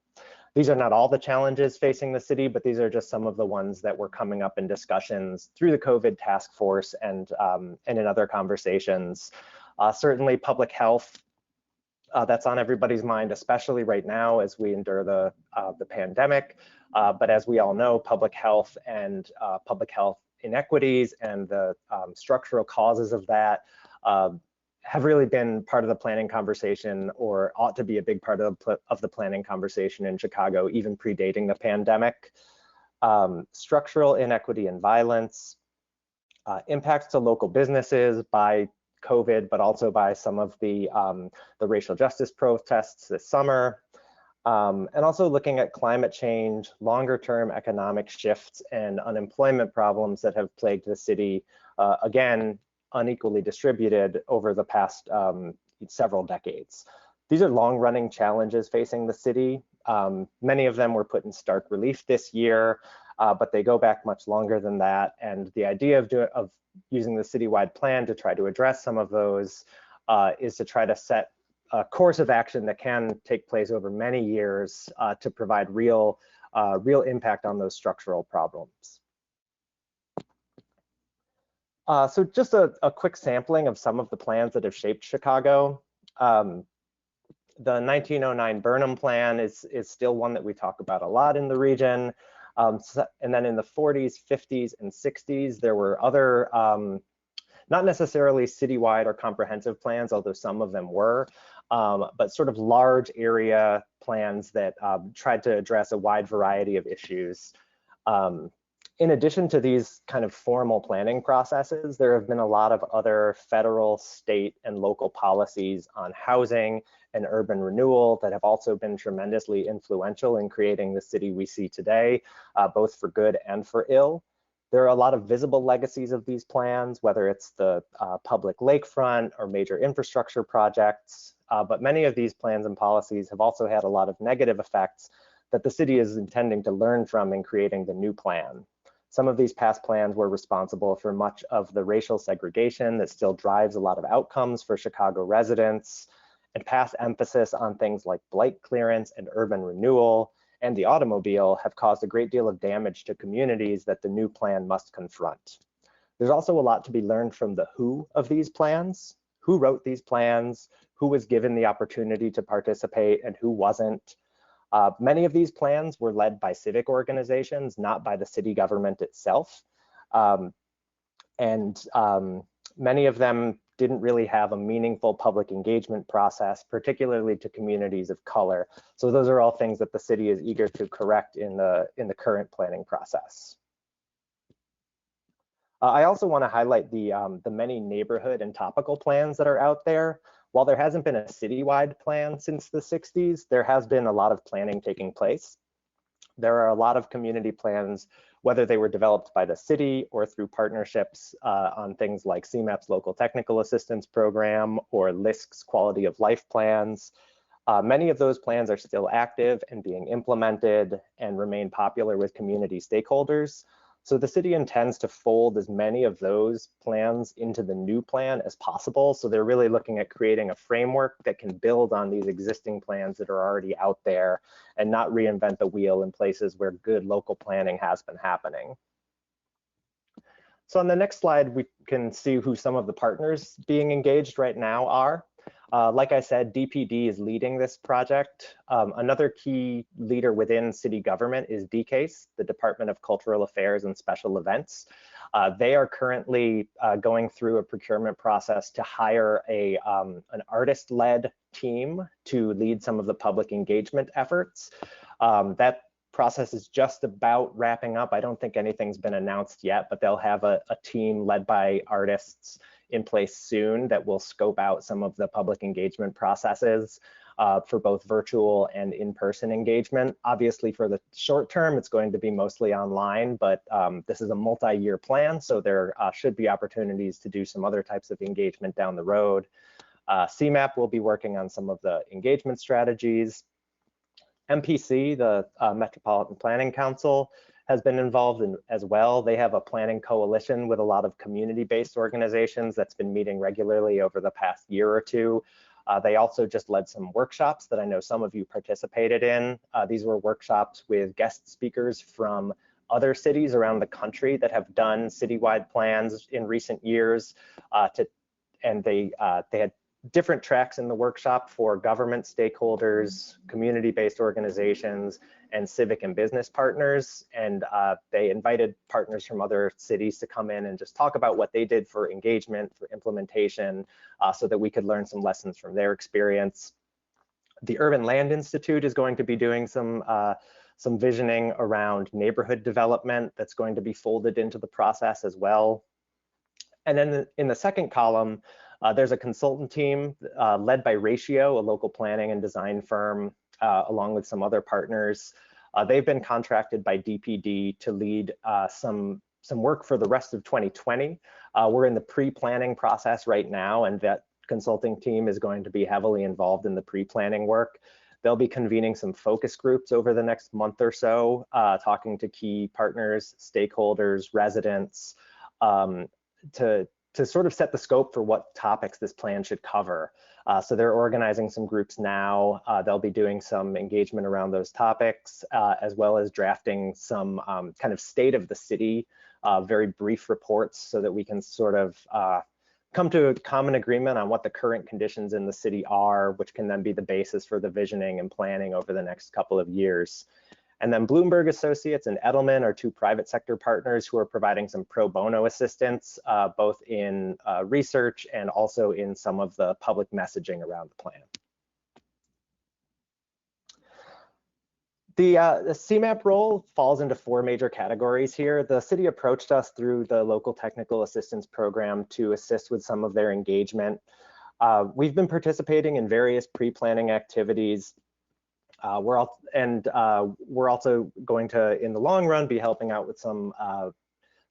These are not all the challenges facing the city, but these are just some of the ones that were coming up in discussions through the COVID task force and in other conversations. Certainly public health, that's on everybody's mind, especially right now as we endure the pandemic. But as we all know, public health and public health inequities and the structural causes of that have really been part of the planning conversation, or ought to be a big part of the planning conversation in Chicago, even predating the pandemic. Structural inequity and violence, impacts to local businesses by COVID, but also by some of the racial justice protests this summer. And also looking at climate change, longer term economic shifts, and unemployment problems that have plagued the city, again, unequally distributed over the past several decades. These are long running challenges facing the city. Many of them were put in stark relief this year, but they go back much longer than that. And the idea of using the citywide plan to try to address some of those is to try to set a course of action that can take place over many years to provide real impact on those structural problems. So just a quick sampling of some of the plans that have shaped Chicago. The 1909 Burnham Plan is still one that we talk about a lot in the region. And then in the 40s, 50s, and 60s, there were other, not necessarily citywide or comprehensive plans, although some of them were, but sort of large area plans that tried to address a wide variety of issues. In addition to these kind of formal planning processes, there have been a lot of other federal, state, and local policies on housing and urban renewal that have also been tremendously influential in creating the city we see today, both for good and for ill. There are a lot of visible legacies of these plans, whether it's the public lakefront or major infrastructure projects, but many of these plans and policies have also had a lot of negative effects that the city is intending to learn from in creating the new plan. Some of these past plans were responsible for much of the racial segregation that still drives a lot of outcomes for Chicago residents, and past emphasis on things like blight clearance and urban renewal and the automobile have caused a great deal of damage to communities that the new plan must confront. There's also a lot to be learned from the who of these plans. Who wrote these plans, who was given the opportunity to participate, and who wasn't. Many of these plans were led by civic organizations, not by the city government itself. Many of them didn't really have a meaningful public engagement process, particularly to communities of color. So those are all things that the city is eager to correct in the current planning process. I also want to highlight the many neighborhood and topical plans that are out there. While there hasn't been a citywide plan since the 60s, there has been a lot of planning taking place. There are a lot of community plans, whether they were developed by the city or through partnerships on things like CMAP's Local Technical Assistance Program or LISC's Quality of Life plans. Many of those plans are still active and being implemented and remain popular with community stakeholders. So the city intends to fold as many of those plans into the new plan as possible. So they're really looking at creating a framework that can build on these existing plans that are already out there and not reinvent the wheel in places where good local planning has been happening. So on the next slide, we can see who some of the partners being engaged right now are. Like I said, DPD is leading this project. Another key leader within city government is DCASE, the Department of Cultural Affairs and Special Events. They are currently going through a procurement process to hire an artist-led team to lead some of the public engagement efforts. That process is just about wrapping up. I don't think anything's been announced yet, but they'll have a team led by artists in place soon that will scope out some of the public engagement processes for both virtual and in-person engagement. Obviously, for the short term, it's going to be mostly online, but this is a multi-year plan, so there should be opportunities to do some other types of engagement down the road. CMAP will be working on some of the engagement strategies. MPC, the Metropolitan Planning Council, has been involved as well. They have a planning coalition with a lot of community-based organizations that's been meeting regularly over the past year or two. They also just led some workshops that I know some of you participated in. These were workshops with guest speakers from other cities around the country that have done citywide plans in recent years. And they had different tracks in the workshop for government stakeholders, community-based organizations, and civic and business partners. And they invited partners from other cities to come in and just talk about what they did for engagement, for implementation, so that we could learn some lessons from their experience. The Urban Land Institute is going to be doing some visioning around neighborhood development that's going to be folded into the process as well. And then in the second column, there's a consultant team led by Ratio, a local planning and design firm, along with some other partners. They've been contracted by DPD to lead some work for the rest of 2020. We're in the pre-planning process right now, and that consulting team is going to be heavily involved in the pre-planning work. They'll be convening some focus groups over the next month or so, talking to key partners, stakeholders, residents, to sort of set the scope for what topics this plan should cover. So they're organizing some groups now. They'll be doing some engagement around those topics, as well as drafting some kind of state of the city, very brief reports so that we can sort of come to a common agreement on what the current conditions in the city are, which can then be the basis for the visioning and planning over the next couple of years. And then Bloomberg Associates and Edelman are two private sector partners who are providing some pro bono assistance, both in research and also in some of the public messaging around the plan. The CMAP role falls into four major categories here. The city approached us through the local technical assistance program to assist with some of their engagement. We've been participating in various pre-planning activities. We're also going to, in the long run, be helping out with some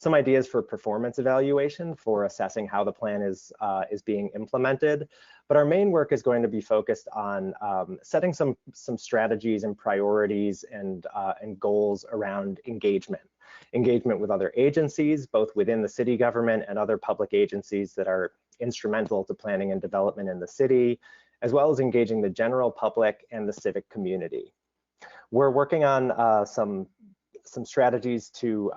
ideas for performance evaluation for assessing how the plan is being implemented. But our main work is going to be focused on setting some strategies and priorities and goals around engagement with other agencies, both within the city government and other public agencies that are instrumental to planning and development in the city, as well as engaging the general public and the civic community. We're working on some strategies to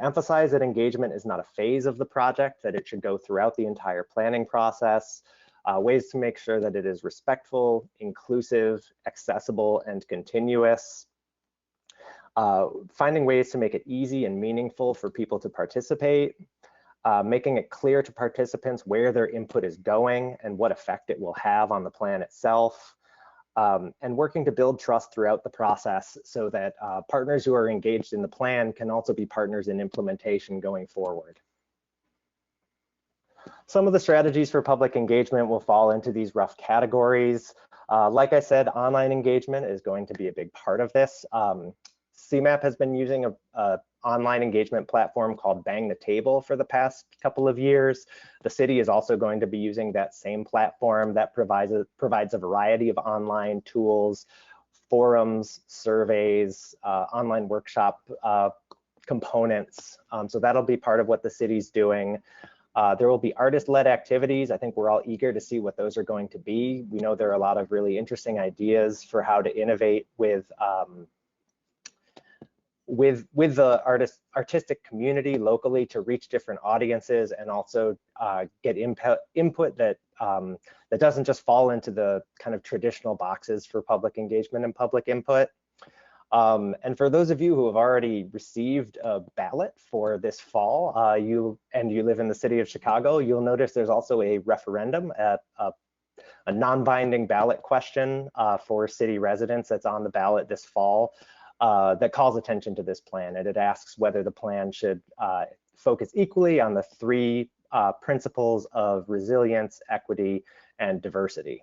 emphasize that engagement is not a phase of the project, that it should go throughout the entire planning process, ways to make sure that it is respectful, inclusive, accessible, and continuous, finding ways to make it easy and meaningful for people to participate, making it clear to participants where their input is going and what effect it will have on the plan itself, and working to build trust throughout the process so that partners who are engaged in the plan can also be partners in implementation going forward. Some of the strategies for public engagement will fall into these rough categories. Like I said, online engagement is going to be a big part of this. CMAP has been using a online engagement platform called Bang the Table for the past couple of years. The city is also going to be using that same platform that provides a variety of online tools, forums, surveys, online workshop components. So that'll be part of what the city's doing. There will be artist-led activities. I think we're all eager to see what those are going to be. We know there are a lot of really interesting ideas for how to innovate with the artistic community locally to reach different audiences, and also get input that that doesn't just fall into the kind of traditional boxes for public engagement and public input. And for those of you who have already received a ballot for this fall, you live in the city of Chicago, you'll notice there's also a referendum, a non-binding ballot question for city residents that's on the ballot this fall that calls attention to this plan. And it asks whether the plan should focus equally on the three principles of resilience, equity, and diversity.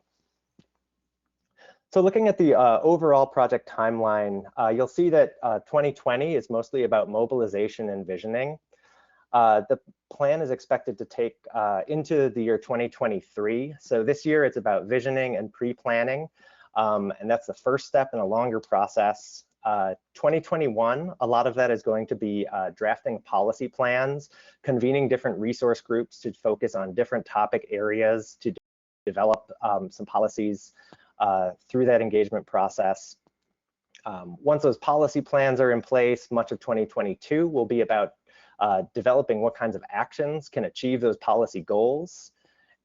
So looking at the overall project timeline, you'll see that 2020 is mostly about mobilization and visioning. The plan is expected to take into the year 2023. So this year it's about visioning and pre-planning, and that's the first step in a longer process. 2021, a lot of that is going to be drafting policy plans, convening different resource groups to focus on different topic areas to develop some policies through that engagement process. Once those policy plans are in place, much of 2022 will be about developing what kinds of actions can achieve those policy goals.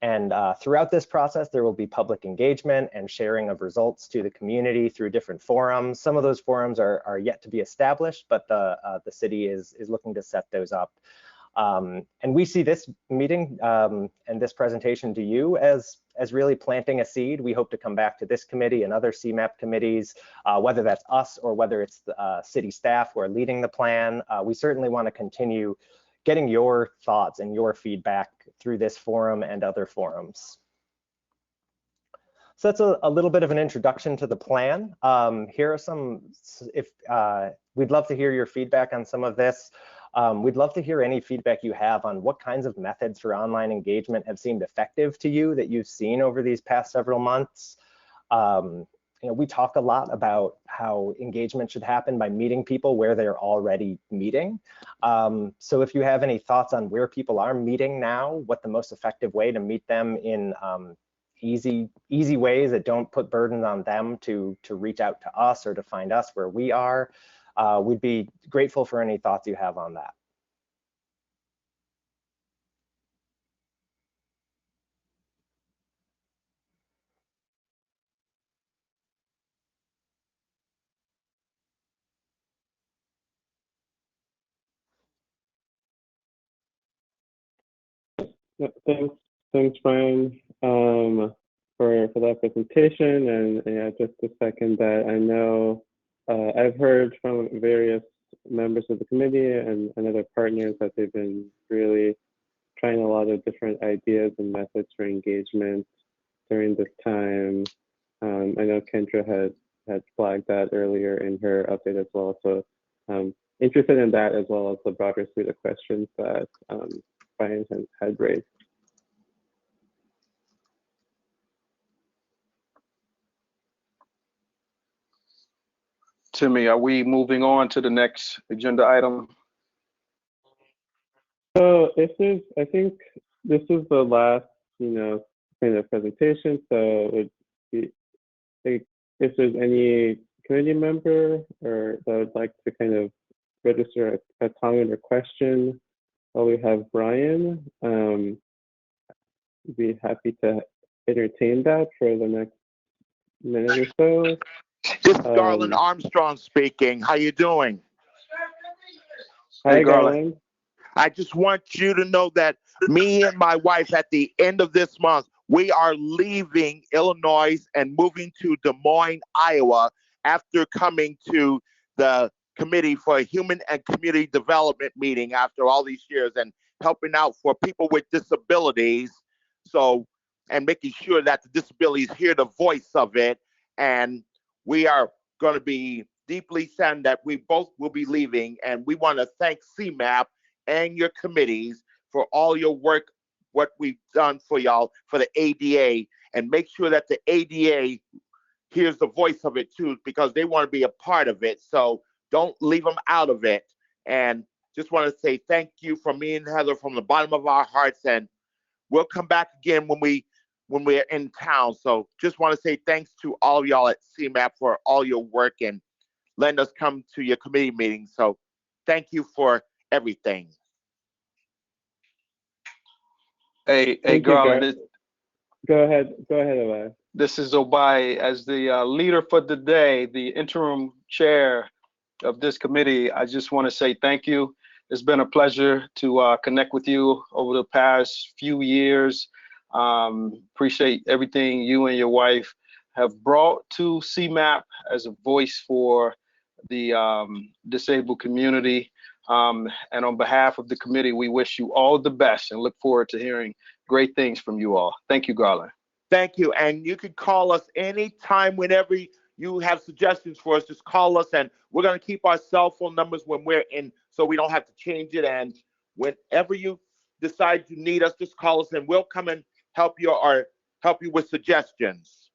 And throughout this process, there will be public engagement and sharing of results to the community through different forums. Some of those forums are yet to be established, but the city is looking to set those up. And we see this meeting and this presentation to you as really planting a seed. We hope to come back to this committee and other CMAP committees, whether that's us or whether it's the city staff who are leading the plan. We certainly want to continue getting your thoughts and your feedback through this forum and other forums. So that's a little bit of an introduction to the plan. Here are some, we'd love to hear your feedback on some of this. We'd love to hear any feedback you have on what kinds of methods for online engagement have seemed effective to you that you've seen over these past several months. We talk a lot about how engagement should happen by meeting people where they're already meeting. So if you have any thoughts on where people are meeting now, what the most effective way to meet them in easy ways that don't put burdens on them to reach out to us or to find us where we are, we'd be grateful for any thoughts you have on that. Thanks, Brian, for that presentation. And yeah, just to second that, I know I've heard from various members of the committee and other partners that they've been really trying a lot of different ideas and methods for engagement during this time. I know Kendra had flagged that earlier in her update as well. So interested in that as well as the broader suite of questions that Brian had raised. Timmy, are we moving on to the next agenda item? So I think this is the last, kind of presentation. So if there's any committee member or that would like to kind of register a comment or question, while we have Brian, be happy to entertain that for the next minute or so. This is Garland Armstrong speaking. How you doing? Hi, Garland. I just want you to know that me and my wife, at the end of this month, we are leaving Illinois and moving to Des Moines, Iowa, after coming to the Committee for Human and Community Development meeting after all these years and helping out for people with disabilities. So, and making sure that the disabilities hear the voice of it. And we are going to be deeply saddened that we both will be leaving, and we want to thank CMAP and your committees for all your work, what we've done for y'all for the ADA, and make sure that the ADA hears the voice of it too, because they want to be a part of it. So don't leave them out of it. And just want to say thank you from me and Heather from the bottom of our hearts, and we'll come back again when we're in town. So just want to say thanks to all of y'all at CMAP for all your work and letting us come to your committee meetings. So thank you for everything. Hey, Garland. Go ahead, Obai. This is Obai. As the leader for the day, the interim chair of this committee, I just want to say thank you. It's been a pleasure to connect with you over the past few years. Appreciate everything you and your wife have brought to CMAP as a voice for the disabled community. And on behalf of the committee, we wish you all the best and look forward to hearing great things from you all. Thank you, Garland. Thank you. And you can call us anytime, whenever you have suggestions for us, just call us, and we're going to keep our cell phone numbers when we're in, so we don't have to change it. And whenever you decide you need us, just call us and we'll come and help you or help you with suggestions.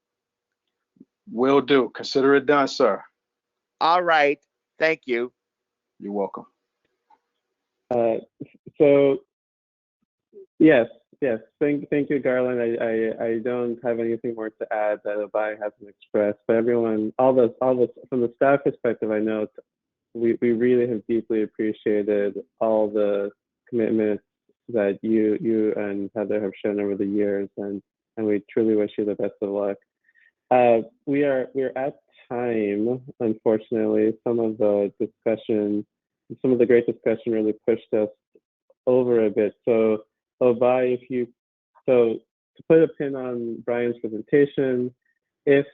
Will do. Consider it done, sir. All right. Thank you. You're welcome. So yes. Thank you, Garland. I don't have anything more to add that Obai hasn't expressed. But everyone, all this from the staff perspective, I know we really have deeply appreciated all the commitment that you and Heather have shown over the years, and we truly wish you the best of luck. We're at time, unfortunately. Some of the great discussion really pushed us over a bit. So Obai, to put a pin on Brian's presentation, if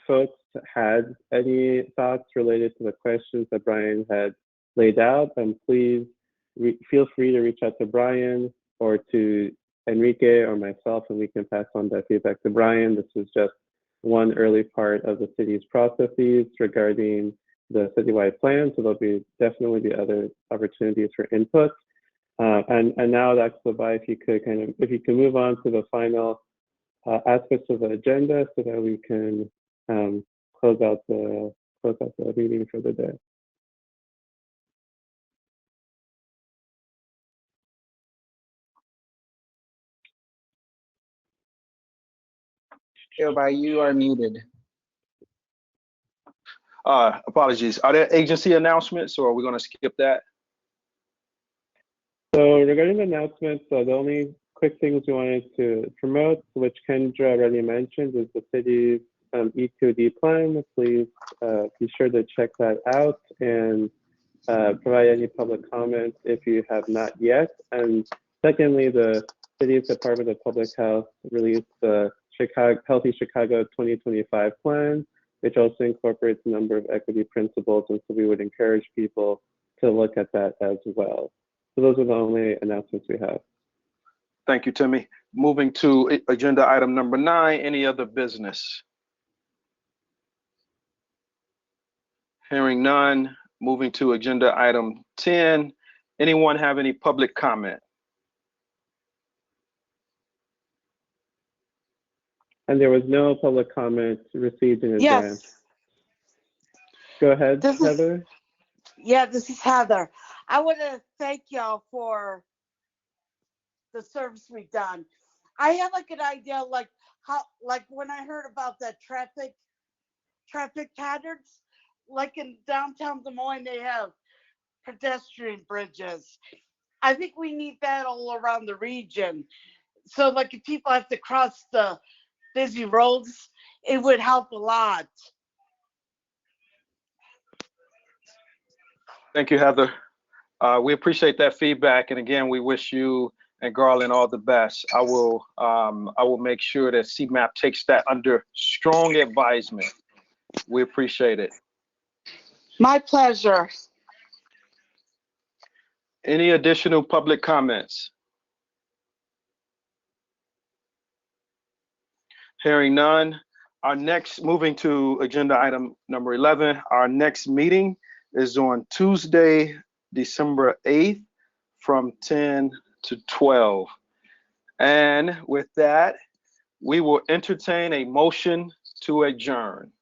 folks had any thoughts related to the questions that Brian had laid out, then please feel free to reach out to Brian or to Enrique or myself, and we can pass on that feedback to Brian. This is just one early part of the city's processes regarding the citywide plan, so there'll definitely be other opportunities for input. And now that's Obai, if you can move on to the final aspects of the agenda so that we can close out the meeting for the day. Obai, you are muted. Apologies. Are there agency announcements, or are we going to skip that? So regarding the announcements, the only quick things we wanted to promote, which Kendra already mentioned, is the city's E2D plan. Please be sure to check that out and provide any public comments if you have not yet. And secondly, the city's Department of Public Health released the Healthy Chicago 2025 plan, which also incorporates a number of equity principles, and so we would encourage people to look at that as well. So those are the only announcements we have. Thank you, Timmy. Moving to agenda item number 9, any other business? Hearing none, moving to agenda item 10. Anyone have any public comment? And there was no public comment received in advance. Yes. Go ahead, Heather. This is Heather. I want to thank y'all for the service we've done. I had like an idea, like when I heard about the traffic patterns, like in downtown Des Moines, they have pedestrian bridges. I think we need that all around the region. So like if people have to cross the busy roads, it would help a lot. Thank you, Heather. We appreciate that feedback, and again, we wish you and Garland all the best. I will make sure that CMAP takes that under strong advisement. We appreciate it. My pleasure. Any additional public comments? Hearing none. Moving to agenda item number 11, our next meeting is on Tuesday, December 8th from 10 to 12. And with that, we will entertain a motion to adjourn.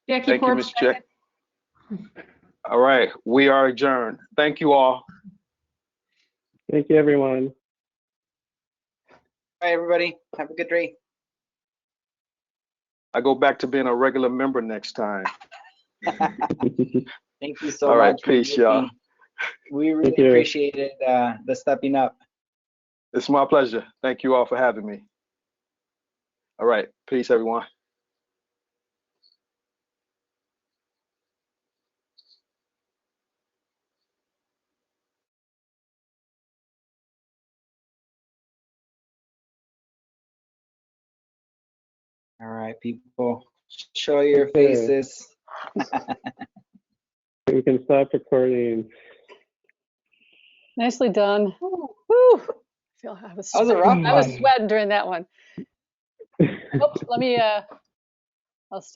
Jackie Thank you, Forbes, Ms. Jack. All right, we are adjourned. Thank you all. Thank you, everyone. Bye, everybody. Have a good day. I go back to being a regular member next time. Thank you so All right, much. peace, y'all. We really Thank you. appreciated the stepping up. It's my pleasure. Thank you all for having me. All right, peace, everyone. All right, people, show your Okay. faces. We can stop recording. Nicely done. Woo! I feel I was That was a rough I was one. sweating during that one. Oops, let me